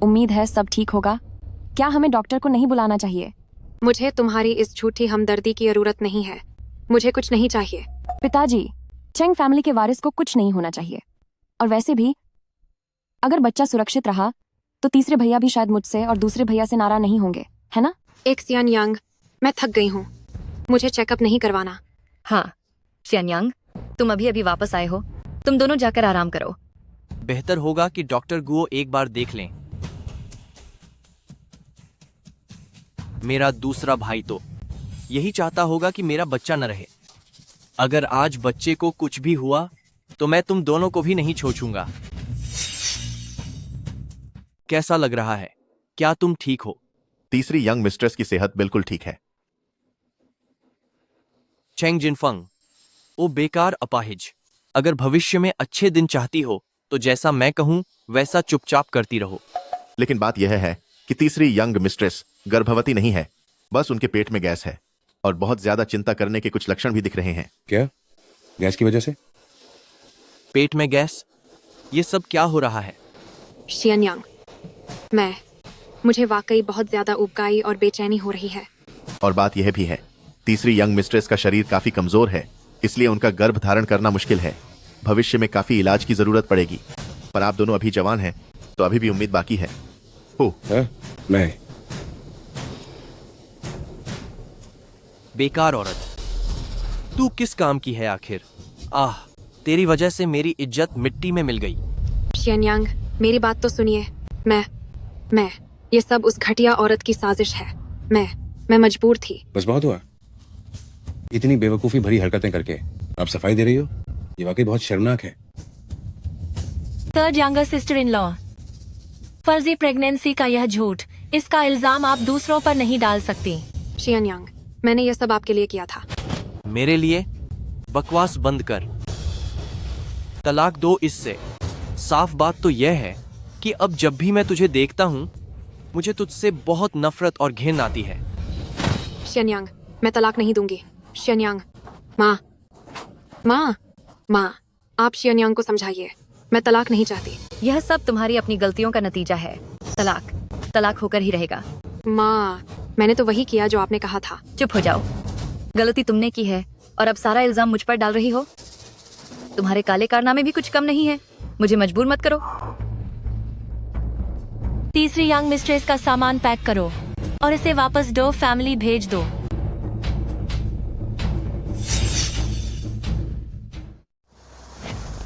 उम्मीद है सब ठीक होगा। क्या हमें डॉक्टर को नहीं बुलाना चाहिए? मुझे तुम्हारी इस झूठी हमदर्दी की जरूरत नहीं है। मुझे कुछ नहीं चाहिए। पिताजी, चेंग फैमिली के वारिस को कुछ नहीं होना चाहिए, और वैसे भी अगर बच्चा सुरक्षित रहा तो तीसरे भैया भी शायद मुझसे और दूसरे भैया से नाराज नहीं होंगे, है ना? एक सियान यांग, मैं थक गई हूँ, मुझे चेकअप नहीं करवाना। हाँ शियानयांग, तुम अभी अभी वापस आए हो, तुम दोनों जाकर आराम करो। बेहतर होगा कि डॉक्टर गुओ एक बार देख लें। मेरा दूसरा भाई तो यही चाहता होगा कि मेरा बच्चा न रहे। अगर आज बच्चे को कुछ भी हुआ तो मैं तुम दोनों को भी नहीं छोड़ूंगा। कैसा लग रहा है? क्या तुम ठीक हो? तीसरी यंग मिस्ट्रेस की सेहत बिल्कुल ठीक है। चेंग जिनफंग, ओ बेकार अपाहिज, अगर भविष्य में अच्छे दिन चाहती हो तो जैसा मैं कहूं वैसा चुपचाप करती रहो। लेकिन बात यह है कि तीसरी यंग मिस्ट्रेस गर्भवती नहीं है, बस उनके पेट में गैस है और बहुत ज्यादा चिंता करने के कुछ लक्षण भी दिख रहे हैं। क्या? गैस की वजह से? पेट में गैस? ये सब क्या हो रहा है? शियनयांग, मुझे वाकई बहुत ज्यादा उबकाई और बेचैनी हो रही है। और बात यह भी है, तीसरी यंग मिस्ट्रेस का शरीर काफी कमजोर है, इसलिए उनका गर्भ धारण करना मुश्किल है। भविष्य में काफी इलाज की जरूरत पड़ेगी, पर आप दोनों अभी जवान हैं, तो अभी भी उम्मीद बाकी है। मैं बेकार औरत, तू किस काम की है आखिर? तेरी वजह से मेरी इज्जत मिट्टी में मिल गई। शियनयांग, मेरी बात तो सुनिए। मैं ये सब उस घटिया औरत की साजिश है। मैं मजबूर थी। बस बहुत हुआ। इतनी बेवकूफी भरी हरकतें करके आप सफाई दे रही हो, ये वाकई बहुत शर्मनाक है। Third younger sister in law, फर्जी प्रेगनेंसी का यह झूठ, इसका इल्जाम आप दूसरों पर नहीं डाल सकती। शियनयांग, मैंने यह सब आपके लिए किया था। मेरे लिए? बकवास बंद कर, तलाक दो इससे। साफ बात तो यह है कि अब जब भी मैं तुझे देखता हूँ मुझे तुझसे बहुत नफरत और घिन आती है। शियनयांग, मैं तलाक नहीं दूंगी। शियनयांग, माँ, आप शियनयांग को समझाइए, मैं तलाक नहीं चाहती। यह सब तुम्हारी अपनी गलतियों का नतीजा है। तलाक होकर ही रहेगा। माँ, मैंने तो वही किया जो आपने कहा था। चुप हो जाओ, गलती तुमने की है और अब सारा इल्जाम मुझ पर डाल रही हो। तुम्हारे काले कारनामे भी कुछ कम नहीं है, मुझे मजबूर मत करो। तीसरी यंग मिस्ट्रेस का सामान पैक करो और इसे वापस डो फैमिली भेज दो।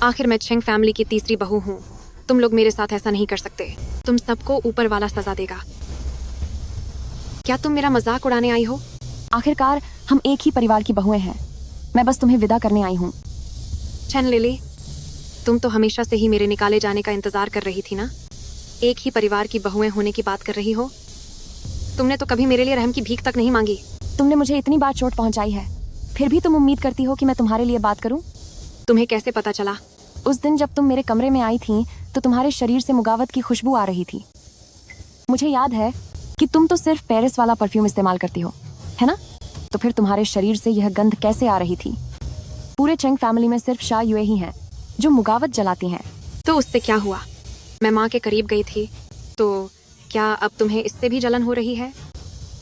आखिर मैं चेंग फैमिली की तीसरी बहू हूँ। तुम लोग मेरे साथ ऐसा नहीं कर सकते। तुम सबको ऊपर वाला सजा देगा। क्या तुम मेरा मजाक उड़ाने आई हो? आखिरकार हम एक ही परिवार की बहुएं हैं। मैं बस तुम्हें विदा करने आई हूँ। चेन लिली, तुम तो हमेशा से ही मेरे निकाले जाने का इंतजार कर रही थी ना? एक ही परिवार की बहुएं होने की बात कर रही हो। तुमने तो कभी मेरे लिए रहम की भीख तक नहीं मांगी। तुमने मुझे इतनी बार चोट पहुंचाई है, फिर भी तुम उम्मीद करती हो कि मैं तुम्हारे लिए बात करूं? तुम्हें कैसे पता चला? उस दिन जब तुम मेरे कमरे में आई थी तो तुम्हारे शरीर से मुगावत की खुशबू आ रही थी। मुझे याद है कि तुम तो सिर्फ पेरिस वाला परफ्यूम इस्तेमाल करती हो, है ना? तो फिर तुम्हारे शरीर से यह गंध कैसे आ रही थी? पूरे चेंग फैमिली में सिर्फ शाह युए ही हैं जो मुगावत जलाती हैं। तो उससे क्या हुआ? मैं माँ के करीब गई थी, तो क्या अब तुम्हें इससे भी जलन हो रही है?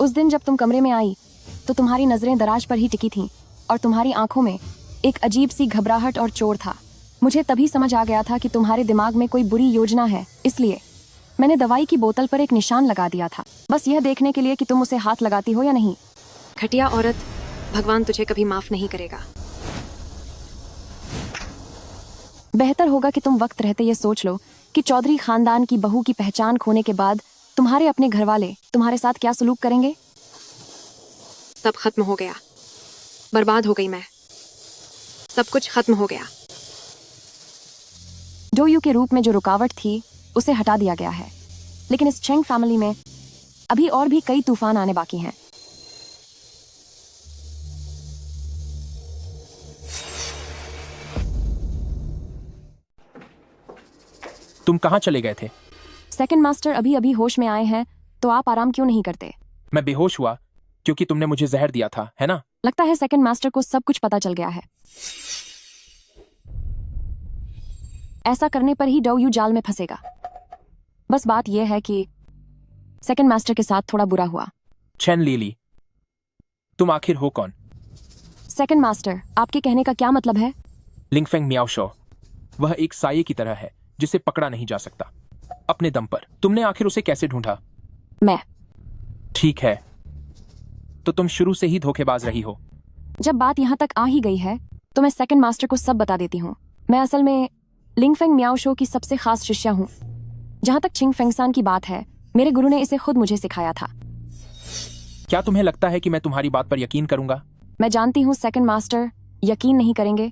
उस दिन जब तुम कमरे में आई तो तुम्हारी नजरें दराज पर ही टिकी थीं और तुम्हारी आंखों में एक अजीब सी घबराहट और चोर था। मुझे तभी समझ आ गया था कि तुम्हारे दिमाग में कोई बुरी योजना है, इसलिए मैंने दवाई की बोतल पर एक निशान लगा दिया था, बस यह देखने के लिए कि तुम उसे हाथ लगाती हो या नहीं। घटिया औरत, भगवान तुझे कभी माफ नहीं करेगा। बेहतर होगा कि तुम वक्त रहते ये सोच लो कि चौधरी खानदान की बहू की पहचान खोने के बाद तुम्हारे अपने घरवाले तुम्हारे साथ क्या सलूक करेंगे। सब खत्म हो गया, बर्बाद हो गई मैं, सब कुछ खत्म हो गया। डोयू के रूप में जो रुकावट थी उसे हटा दिया गया है, लेकिन इस चेंग फैमिली में अभी और भी कई तूफान आने बाकी हैं। तुम कहाँ चले गए थे? सेकंड मास्टर अभी अभी होश में आए हैं, तो आप आराम क्यों नहीं करते? मैं बेहोश हुआ क्योंकि तुमने मुझे जहर दिया था, है ना? लगता है सेकंड मास्टर को सब कुछ पता चल गया है। ऐसा करने पर ही डोयू जाल में फंसेगा। बस बात यह है कि सेकंड मास्टर के साथ थोड़ा बुरा हुआ। चेन लिली, तुम आखिर हो कौन? सेकंड मास्टर, आपके कहने का क्या मतलब है? लिंगफेंग मियाओशो, वह एक साये की तरह है जिसे पकड़ा नहीं जा सकता अपने दम पर। तुमने आखिर उसे कैसे ढूंढा? मैं। ठीक है, तो तुम शुरू से ही धोखेबाज रही हो। जब बात यहाँ तक आ ही गई है तो मैं सेकंड मास्टर को सब बता देती हूँ। मैं असल में लिंगफेंग मियाओ शो की सबसे खास शिष्या हूँ। जहाँ तक छिंग फेंगसान की बात है, मेरे गुरु ने इसे खुद मुझे सिखाया था। क्या तुम्हें लगता है कि मैं तुम्हारी बात पर यकीन करूंगा? मैं जानती हूँ सेकंड मास्टर यकीन नहीं करेंगे,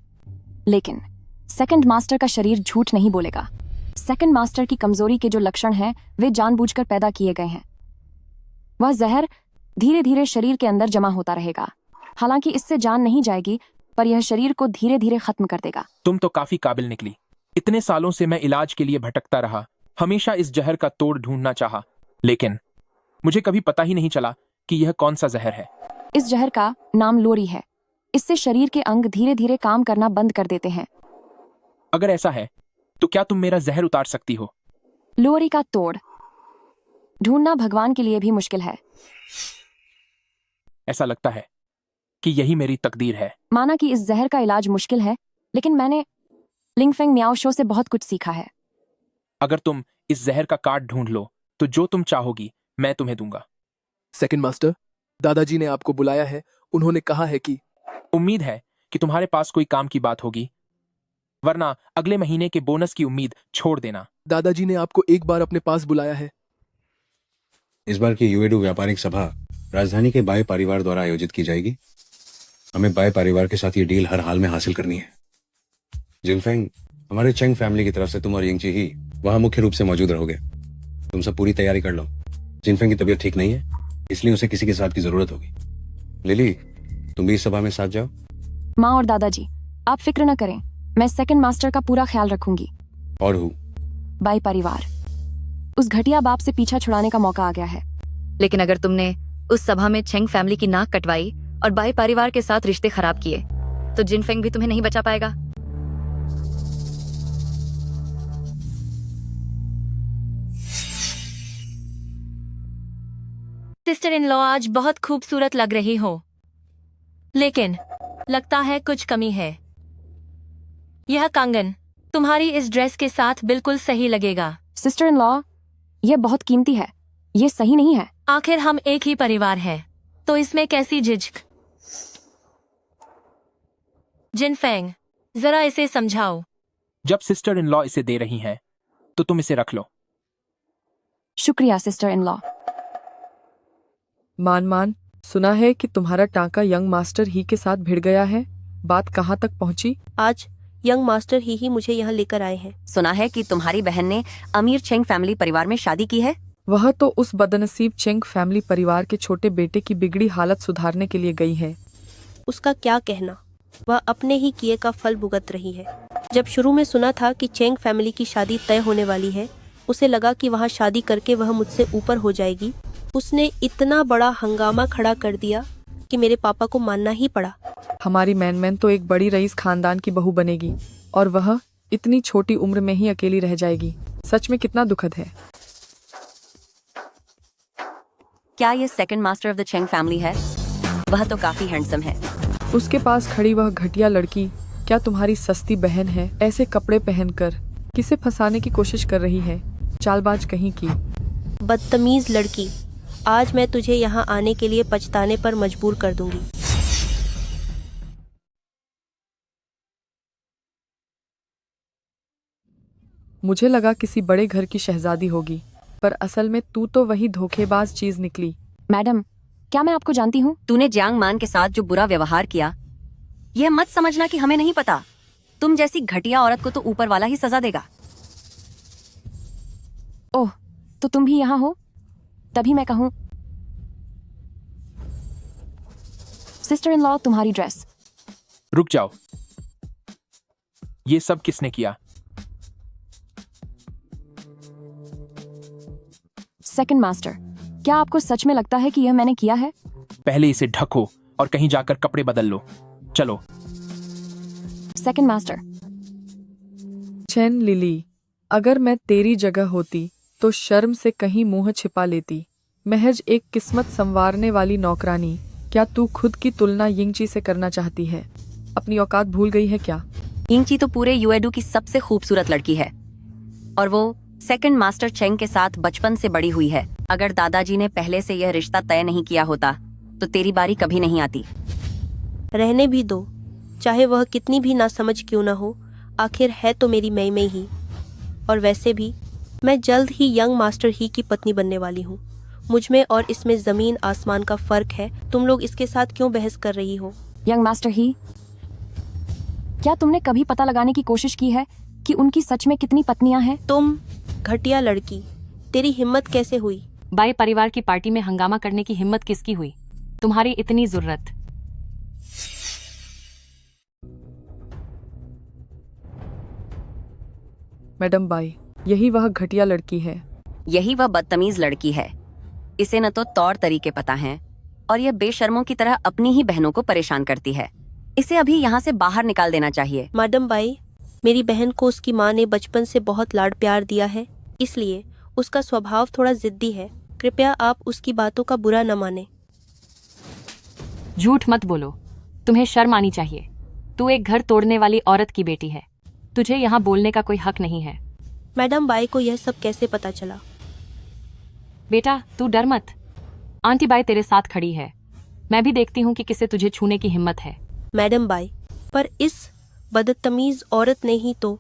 लेकिन सेकंड मास्टर का शरीर झूठ नहीं बोलेगा। सेकंड मास्टर की कमजोरी के जो लक्षण हैं वे जानबूझकर पैदा किए गए हैं। वह जहर धीरे धीरे शरीर के अंदर जमा होता रहेगा। हालांकि इससे जान नहीं जाएगी, पर यह शरीर को धीरे धीरे खत्म कर देगा। तुम तो काफी काबिल निकली। इतने सालों से मैं इलाज के लिए भटकता रहा, हमेशा इस जहर का तोड़ ढूंढना चाहा, लेकिन मुझे कभी पता ही नहीं चला कि यह कौन सा जहर है। इस जहर का नाम लोरी है। इससे शरीर के अंग धीरे धीरे काम करना बंद कर देते हैं। अगर ऐसा है तो क्या तुम मेरा जहर उतार सकती हो? लोरी का तोड़ ढूंढना भगवान के लिए भी मुश्किल है। ऐसा लगता है कि यही मेरी तकदीर है। माना कि इस जहर का इलाज मुश्किल है, लेकिन मैंने लिंगफेंग मियाओ शो से बहुत कुछ सीखा है। अगर तुम इस जहर का काट ढूंढ लो तो जो तुम चाहोगी मैं तुम्हें दूंगा। सेकंड मास्टर, दादाजी ने आपको बुलाया है। उन्होंने कहा है कि उम्मीद है कि तुम्हारे पास कोई काम की बात होगी, वरना अगले महीने के बोनस की उम्मीद छोड़ देना। दादाजी ने आपको एक बार अपने पास बुलाया है। इस बार की यूएडू व्यापारिक सभा राजधानी के बाय परिवार द्वारा आयोजित की जाएगी। हमें बाय परिवार के साथ ये डील हर हाल में हासिल करनी है। जिनफेंग, हमारे चेंग फैमिली की तरफ से तुम और यिंगची ही वहां मुख्य रूप से मौजूद रहोगे। तुम सब पूरी तैयारी कर लो। जिनफेंग की तबीयत ठीक नहीं है, इसलिए उसे किसी के साथ की जरूरत होगी। लिली, तुम भी इस सभा में साथ जाओ। माँ और दादाजी, आप फिक्र न करें, मैं सेकंड मास्टर का पूरा ख्याल रखूंगी। और हूँ बाई परिवार, उस घटिया बाप से पीछा छुड़ाने का मौका आ गया है। लेकिन अगर तुमने उस सभा में चेंग फैमिली की नाक कटवाई और बाई परिवार के साथ रिश्ते खराब किए, तो जिनफेंग भी तुम्हें नहीं बचा पाएगा। सिस्टर इन लॉ, आज बहुत खूबसूरत लग रही हो, लेकिन लगता है कुछ कमी है। यह कंगन तुम्हारी इस ड्रेस के साथ बिल्कुल सही लगेगा। सिस्टर इन लॉ, यह बहुत कीमती है, ये सही नहीं है। आखिर हम एक ही परिवार हैं, तो इसमें कैसी झिझक? जिनफेंग, जरा इसे समझाओ। जब सिस्टर इन लॉ इसे दे रही हैं, तो तुम इसे रख लो। शुक्रिया सिस्टर इन लॉ। मान, सुना है कि तुम्हारा टांका यंग मास्टर ही के साथ भिड़ गया है। बात कहाँ तक पहुँची? आज यंग मास्टर ही मुझे यहाँ लेकर आए हैं। सुना है कि तुम्हारी बहन ने अमीर चेंग फैमिली परिवार में शादी की है। वह तो उस बदनसीब चेंग फैमिली परिवार के छोटे बेटे की बिगड़ी हालत सुधारने के लिए गई है। उसका क्या कहना, वह अपने ही किए का फल भुगत रही है। जब शुरू में सुना था कि चेंग फैमिली की शादी तय होने वाली है, उसे लगा कि वहाँ शादी करके वह मुझसे ऊपर हो जाएगी। उसने इतना बड़ा हंगामा खड़ा कर दिया कि मेरे पापा को मानना ही पड़ा। हमारी मैन तो एक बड़ी रईस खानदान की बहू बनेगी और वह इतनी छोटी उम्र में ही अकेली रह जाएगी। सच में कितना दुखद है। क्या ये second master of the Cheng family है? वह तो काफी हैंडसम है। उसके पास खड़ी वह घटिया लड़की क्या तुम्हारी सस्ती बहन है? ऐसे कपड़े पहनकर किसे फंसाने की कोशिश कर रही है? चालबाज कहीं की। बदतमीज लड़की, आज मैं तुझे यहाँ आने के लिए पछताने पर मजबूर कर दूंगी। मुझे लगा किसी बड़े घर की शहजादी होगी, पर असल में तू तो वही धोखेबाज चीज निकली। मैडम, क्या मैं आपको जानती हूँ? तूने जियांग मान के साथ जो बुरा व्यवहार किया, यह मत समझना कि हमें नहीं पता। तुम जैसी घटिया औरत को तो ऊपर वाला ही सजा देगा। ओह, तो तुम भी यहाँ हो? तभी मैं कहूँ। सिस्टर इन लॉ, तुम्हारी ड्रेस। रुक जाओ, ये सब किसने किया? सेकंड मास्टर, क्या आपको सच में लगता है कि यह मैंने किया है? पहले इसे ढको और कहीं जाकर कपड़े बदल लो। चलो। Second master. चेन लिली, अगर मैं तेरी जगह होती तो शर्म से कहीं मुंह छिपा लेती। महज एक किस्मत संवारने वाली नौकरानी, क्या तू खुद की तुलना यिंगची से करना चाहती है? अपनी औकात भूल गई है क्या? यिंगची तो पूरे यूएडू की सबसे खूबसूरत लड़की है और वो सेकंड मास्टर चेंग के साथ बचपन से बड़ी हुई है। अगर दादाजी ने पहले से यह रिश्ता तय नहीं किया होता तो तेरी बारी कभी नहीं आती। रहने भी दो, चाहे वह कितनी भी नासमझ क्यों ना हो, आखिर है तो मेरी मई में ही। और वैसे भी मैं जल्द ही यंग मास्टर ही की पत्नी बनने वाली हूँ। मुझ में और इसमें जमीन आसमान का फर्क है। तुम लोग इसके साथ क्यों बहस कर रही हो? यंग मास्टर ही, क्या तुमने कभी पता लगाने की कोशिश की है कि उनकी सच में कितनी पत्नियां हैं? तुम घटिया लड़की, तेरी हिम्मत कैसे हुई? बाई परिवार की पार्टी में हंगामा करने की हिम्मत किसकी हुई? तुम्हारी इतनी जरूरत। मैडम बाई, यही वह घटिया लड़की है। यही वह बदतमीज लड़की है। इसे न तो तौर तरीके पता हैं और यह बेशर्मों की तरह अपनी ही बहनों को परेशान करती है। इसे अभी यहाँ से बाहर निकाल देना चाहिए। मैडम बाई, मेरी बहन को उसकी माँ ने बचपन से बहुत लाड प्यार दिया है, इसलिए उसका स्वभाव थोड़ा जिद्दी है। कृपया आप उसकी बातों का बुरा न माने। झूठ मत बोलो, तुम्हें शर्म आनी चाहिए। तू एक घर तोड़ने वाली औरत की बेटी है। तुझे यहाँ बोलने का कोई हक नहीं है। मैडम बाई को यह सब कैसे पता चला? बेटा तू डर मत, आंटी बाई तेरे साथ खड़ी है। मैं भी देखती हूँ कि किसे तुझे छूने की हिम्मत है। मैडम बाई, पर इस बदतमीज औरत ने ही तो।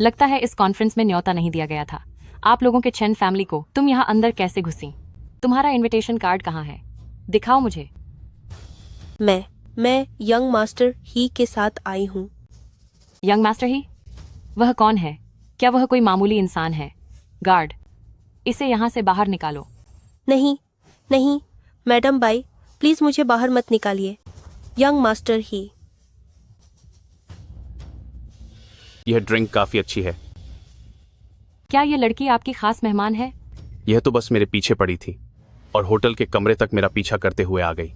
लगता है इस कॉन्फ्रेंस में न्योता नहीं दिया गया था आप लोगों के चैन फैमिली को। तुम यहाँ अंदर कैसे घुसी? तुम्हारा इनविटेशन कार्ड कहाँ है? दिखाओ मुझे। मैं यंग मास्टर ही के साथ आई हूँ। यंग मास्टर ही? वह कौन है? क्या वह कोई मामूली इंसान है? गार्ड, इसे यहाँ से बाहर निकालो। नहीं नहीं मैडम बाई, प्लीज मुझे बाहर मत निकालिए। यंग मास्टर ही। यह ड्रिंक काफी अच्छी है। क्या ये लड़की आपकी खास मेहमान है? यह तो बस मेरे पीछे पड़ी थी और होटल के कमरे तक मेरा पीछा करते हुए आ गई।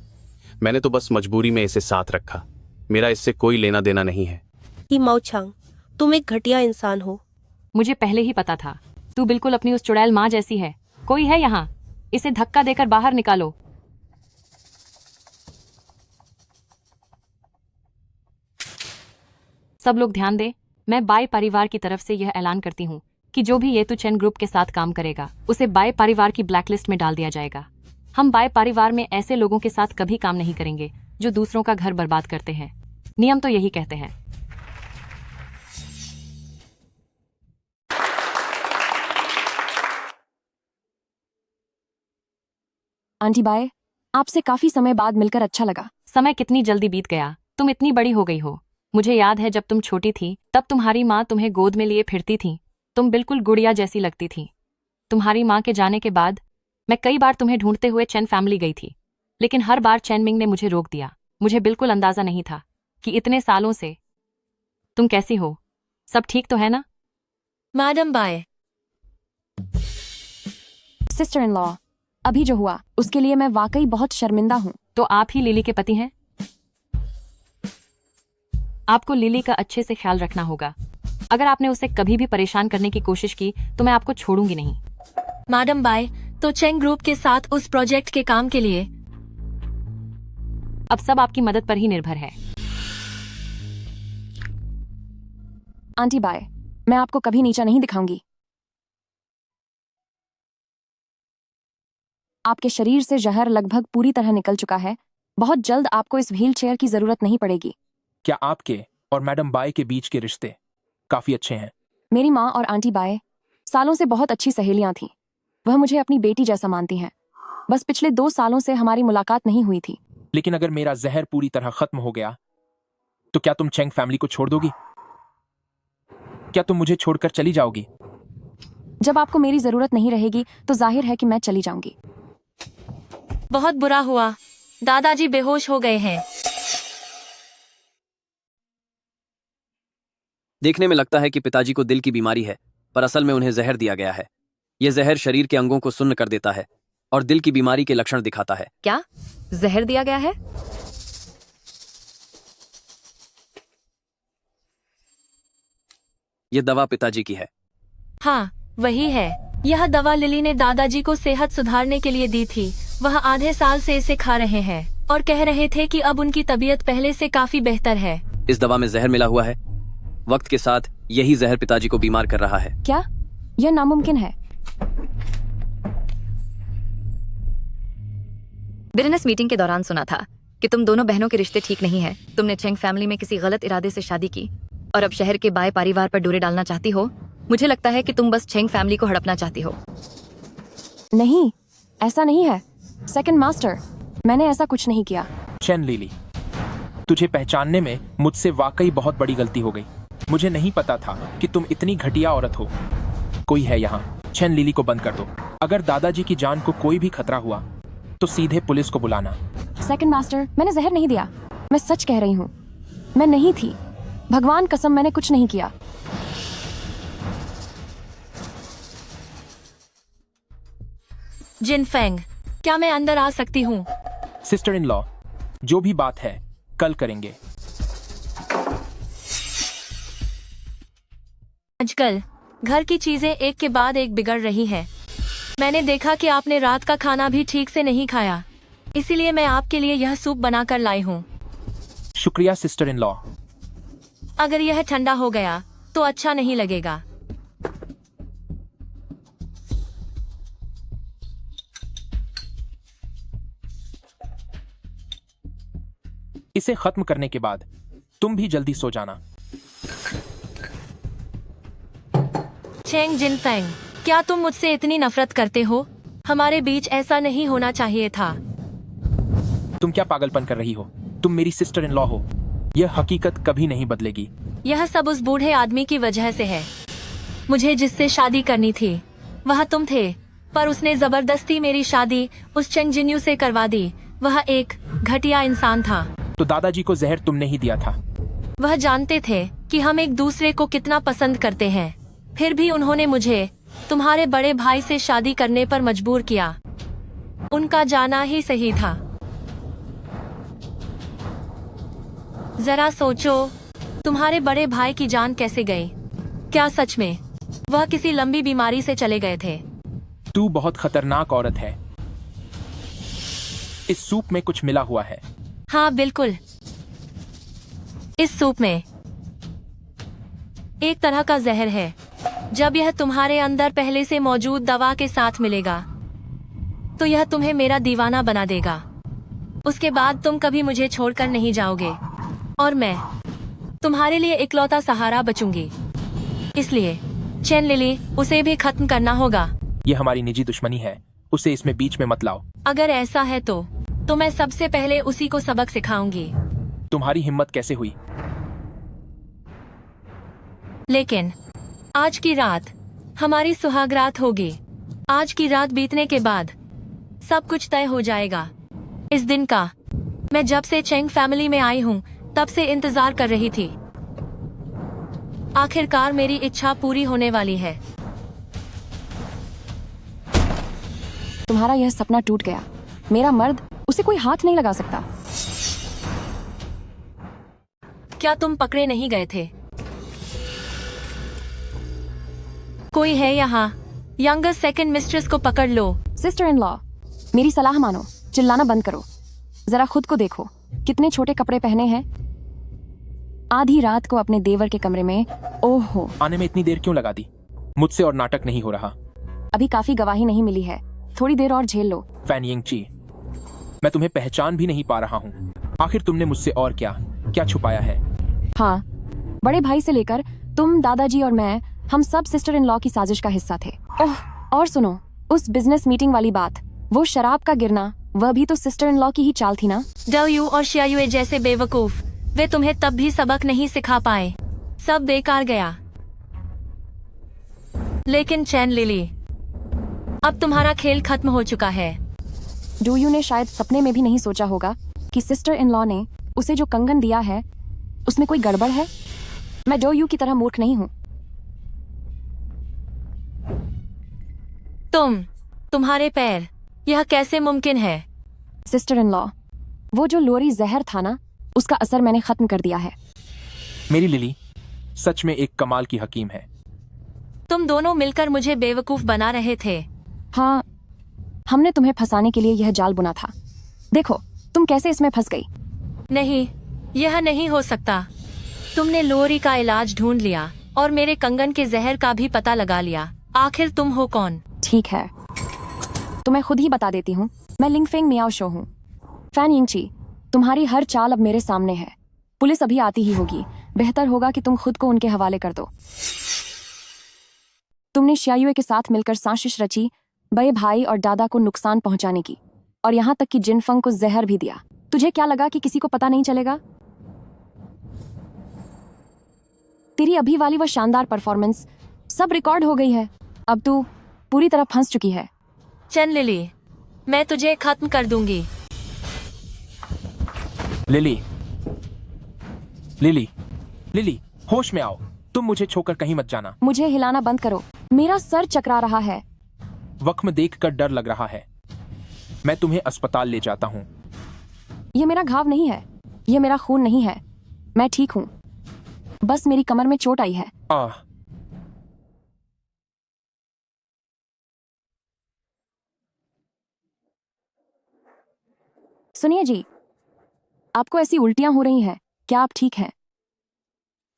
मैंने तो बस मजबूरी में इसे साथ रखा। मेरा इससे कोई लेना देना नहीं है। माओछांग, तुम एक घटिया इंसान हो। मुझे पहले ही पता था। तू बिल्कुल अपनी उस चुड़ैल माँ जैसी है। कोई है यहाँ? इसे धक्का देकर बाहर निकालो। सब लोग ध्यान दे। मैं बाई परिवार की तरफ से यह ऐलान करती हूँ कि जो भी ये तू चैन ग्रुप के साथ काम करेगा उसे बाई परिवार की ब्लैकलिस्ट में डाल दिया जाएगा। हम बाई परिवार में ऐसे लोगों के साथ कभी काम नहीं करेंगे जो दूसरों का घर बर्बाद करते हैं। नियम तो यही कहते हैं। आंटी बाई, आपसे काफी समय बाद मिलकर अच्छा लगा। समय कितनी जल्दी बीत गया। तुम इतनी बड़ी हो गई हो। मुझे याद है जब तुम छोटी थी तब तुम्हारी माँ तुम्हें गोद में लिए फिरती थी। तुम बिल्कुल गुड़िया जैसी लगती थी। तुम्हारी माँ के जाने के बाद मैं कई बार तुम्हें ढूंढते हुए चैन फैमिली गई थी, लेकिन हर बार चैन मिंग ने मुझे रोक दिया। मुझे बिल्कुल अंदाजा नहीं था कि इतने सालों से। तुम कैसी हो? सब ठीक तो है ना? Madam bye. Sister in law, अभी जो हुआ उसके लिए मैं वाकई बहुत शर्मिंदा हूँ। तो आप ही लिली के पति हैं? आपको लिली का अच्छे से ख्याल रखना होगा। अगर आपने उसे कभी भी परेशान करने की कोशिश की तो मैं आपको छोड़ूंगी नहीं। मैडम बाय, तो चेंग ग्रुप के साथ उस प्रोजेक्ट के काम के लिए अब सब आपकी मदद पर ही निर्भर है। आंटी बाय, मैं आपको कभी नीचा नहीं दिखाऊंगी। आपके शरीर से जहर लगभग पूरी तरह निकल चुका है। बहुत जल्द आपको इस व्हील चेयर की जरूरत नहीं पड़ेगी। क्या आपके और मैडम बाय के बीच के रिश्ते काफी अच्छे हैं? मेरी माँ और आंटी बाय सालों से बहुत अच्छी सहेलियां थीं। वह मुझे अपनी बेटी जैसा मानती हैं। बस पिछले 2 सालों से हमारी मुलाकात नहीं हुई थी। लेकिन अगर मेरा जहर पूरी तरह खत्म हो गया तो क्या तुम चेंग फैमिली को छोड़ दोगी? क्या तुम मुझे छोड़कर चली जाओगी? जब आपको मेरी जरूरत नहीं रहेगी तो जाहिर है कि मैं चली जाऊंगी। बहुत बुरा हुआ। दादाजी बेहोश हो गए हैं। देखने में लगता है कि पिताजी को दिल की बीमारी है, पर असल में उन्हें जहर दिया गया है। यह जहर शरीर के अंगों को सुन्न कर देता है और दिल की बीमारी के लक्षण दिखाता है। क्या जहर दिया गया है? यह दवा पिताजी की है। हाँ, वही है। यह दवा लिली ने दादाजी को सेहत सुधारने के लिए दी थी। वह आधे साल से इसे खा रहे हैं और कह रहे थे कि अब उनकी तबीयत पहले से काफी बेहतर है। इस दवा में जहर मिला हुआ है। वक्त के साथ यही जहर पिताजी को बीमार कर रहा है। क्या यह नामुमकिन है? बिजनेस मीटिंग के दौरान सुना था कि तुम दोनों बहनों के रिश्ते ठीक नहीं है। तुमने चेंग फैमिली में किसी गलत इरादे से शादी की और अब शहर के बाय परिवार पर डोरे डालना चाहती हो। मुझे लगता है कि तुम बस चेंग फैमिली को हड़पना चाहती हो। नहीं, ऐसा नहीं है सेकंड मास्टर, मैंने ऐसा कुछ नहीं किया। चेन लिली, तुझे पहचानने में मुझसे वाकई बहुत बड़ी गलती हो गई। मुझे नहीं पता था कि तुम इतनी घटिया औरत हो। कोई है यहाँ, चेन लिली को बंद कर दो। अगर दादाजी की जान को कोई भी खतरा हुआ तो सीधे पुलिस को बुलाना। सेकंड मास्टर, मैंने जहर नहीं दिया, मैं सच कह रही हूँ, मैं नहीं थी, भगवान कसम मैंने कुछ नहीं किया। जिन फेंग, क्या मैं अंदर आ सकती हूँ? सिस्टर इन लॉ, जो भी बात है कल करेंगे। आजकल घर की चीजें एक के बाद एक बिगड़ रही हैं। मैंने देखा कि आपने रात का खाना भी ठीक से नहीं खाया, इसीलिए मैं आपके लिए यह सूप बनाकर लाई हूँ। शुक्रिया सिस्टर इन लॉ। अगर यह ठंडा हो गया तो अच्छा नहीं लगेगा। इसे खत्म करने के बाद तुम भी जल्दी सो जाना। चेंग जिनफेंग, क्या तुम मुझसे इतनी नफरत करते हो? हमारे बीच ऐसा नहीं होना चाहिए था। तुम क्या पागलपन कर रही हो? तुम मेरी सिस्टर इन लॉ हो। यह हकीकत कभी नहीं बदलेगी। यह सब उस बूढ़े आदमी की वजह से है। मुझे जिससे शादी करनी थी वह तुम थे, पर उसने जबरदस्ती मेरी शादी उस चेंग जिन्यू से करवा दी। वह एक घटिया इंसान था। तो दादाजी को जहर तुमने ही दिया था। वह जानते थे कि हम एक दूसरे को कितना पसंद करते हैं, फिर भी उन्होंने मुझे तुम्हारे बड़े भाई से शादी करने पर मजबूर किया। उनका जाना ही सही था। जरा सोचो, तुम्हारे बड़े भाई की जान कैसे गई? क्या सच में वह किसी लंबी बीमारी से चले गए थे? तू बहुत खतरनाक औरत है। इस सूप में कुछ मिला हुआ है। हाँ बिल्कुल, इस सूप में एक तरह का जहर है। जब यह तुम्हारे अंदर पहले से मौजूद दवा के साथ मिलेगा तो यह तुम्हें मेरा दीवाना बना देगा। उसके बाद तुम कभी मुझे छोड़कर नहीं जाओगे और मैं तुम्हारे लिए इकलौता सहारा बचूंगी। इसलिए चेन लिली, उसे भी खत्म करना होगा। यह हमारी निजी दुश्मनी है, उसे इसमें बीच में मत लाओ। अगर ऐसा है तो मैं सबसे पहले उसी को सबक सिखाऊंगी। तुम्हारी हिम्मत कैसे हुई? लेकिन आज की रात हमारी सुहाग रात होगी। आज की रात बीतने के बाद सब कुछ तय हो जाएगा। इस दिन का मैं जब से चेंग फैमिली में आई हूँ तब से इंतजार कर रही थी। आखिरकार मेरी इच्छा पूरी होने वाली है। तुम्हारा यह सपना टूट गया। मेरा मर्द, उसे कोई हाथ नहीं लगा सकता। क्या तुम पकड़े नहीं गए थे? कोई है यहाँ? यंगर सेकंड मिस्ट्रेस को पकड़ लो। सिस्टर इन लॉ, मेरी सलाह मानो, चिल्लाना बंद करो। जरा खुद को देखो, कितने छोटे कपड़े पहने हैं। आधी रात को अपने देवर के कमरे में। ओहो, आने में इतनी देर क्यों लगा दी? मुझसे और नाटक नहीं हो रहा। अभी काफी गवाही नहीं मिली है, थोड़ी देर और झेल लो। फैन यिंग ची, मैं तुम्हें पहचान भी नहीं पा रहा हूँ। आखिर तुमने मुझसे और क्या छुपाया है? हाँ, बड़े भाई से लेकर तुम, दादाजी और मैं, हम सब सिस्टर इन लॉ की साजिश का हिस्सा थे। ओह, और सुनो, उस बिजनेस मीटिंग वाली बात, वो शराब का गिरना, वह भी तो सिस्टर इन लॉ की ही चाल थी ना। डब्ल्यू और शियायुए जैसे बेवकूफ, वे तुम्हें तब भी सबक नहीं सिखा पाए। सब बेकार गया। लेकिन चैन लिली, अब तुम्हारा खेल खत्म हो चुका है। डोयू ने शायद सपने में भी नहीं सोचा होगा कि सिस्टर इन लॉ ने उसे जो कंगन दिया है उसमें कोई गड़बड़ है। मैं डोयू की तरह मूर्ख नहीं हूँ। तुम्हारे पैर, यह कैसे मुमकिन है? सिस्टर इन लॉ, वो जो लोरी जहर था ना, उसका असर मैंने खत्म कर दिया है। मेरी लिली सच में एक कमाल की हकीम है। तुम दोनों मिलकर मुझे बेवकूफ बना रहे थे। हाँ, हमने तुम्हें फंसाने के लिए यह जाल बुना था। देखो तुम कैसे इसमें फंस गई। नहीं, यह नहीं हो सकता। तुमने लोरी का इलाज ढूंढ लिया और मेरे कंगन के जहर का भी पता लगा लिया। आखिर तुम हो कौन? ठीक है, तो मैं खुद ही बता देती हूँ। मैं लिंगफेंग मियाओ शो हूँ। फैन यिंगची, तुम्हारी हर चाल अब मेरे सामने है। पुलिस अभी आती ही होगी। बेहतर होगा कि तुम खुद को उनके हवाले कर दो। तुमने श्यायुए के साथ मिलकर साजिश रची बड़े भाई और दादा को नुकसान पहुंचाने की, और यहाँ तक कि जिनफंग को जहर भी दिया। तुझे क्या लगा कि किसी को पता नहीं चलेगा? तेरी अभी वाली वह शानदार परफॉर्मेंस सब रिकॉर्ड हो गई है। अब तू पूरी तरह फंस चुकी है। चेन लिली, मैं तुझे खत्म कर दूंगी। लिली, लिली, लिली, होश में आओ। तुम मुझे छोकर कहीं मत जाना। मुझे हिलाना बंद करो, मेरा सर चकरा रहा है। वक्त देखकर डर लग रहा है। मैं तुम्हें अस्पताल ले जाता हूँ। यह मेरा घाव नहीं है, यह मेरा खून नहीं है। मैं ठीक हूँ, बस मेरी कमर में चोट आई है। सुनिए जी, आपको ऐसी उल्टियां हो रही हैं, क्या आप ठीक हैं?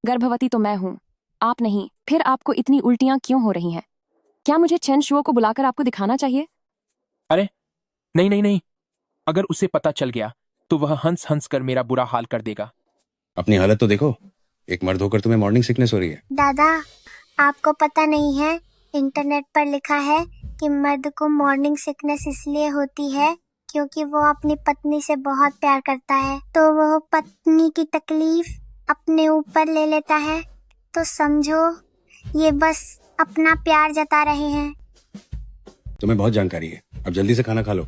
गर्भवती तो मैं हूं, आप नहीं। फिर आपको इतनी उल्टियां क्यों हो रही हैं? क्या मुझे चेन शुओ को बुलाकर आपको दिखाना चाहिए? अरे नहीं नहीं नहीं, अगर उसे पता चल गया तो वह हंस हंस कर मेरा बुरा हाल कर देगा। अपनी हालत तो देखो, एक मर्द होकर तुम्हें मॉर्निंग सिकनेस हो रही है। दादा, आपको पता नहीं है, इंटरनेट पर लिखा है कि मर्द को मॉर्निंग सिकनेस इसलिए होती है क्योंकि वो अपनी पत्नी से बहुत प्यार करता है, तो वो पत्नी की तकलीफ अपने ऊपर ले लेता है। तो समझो ये बस अपना प्यार जता रहे हैं। तुम्हें बहुत जानकारी है, अब जल्दी से खाना खा लो।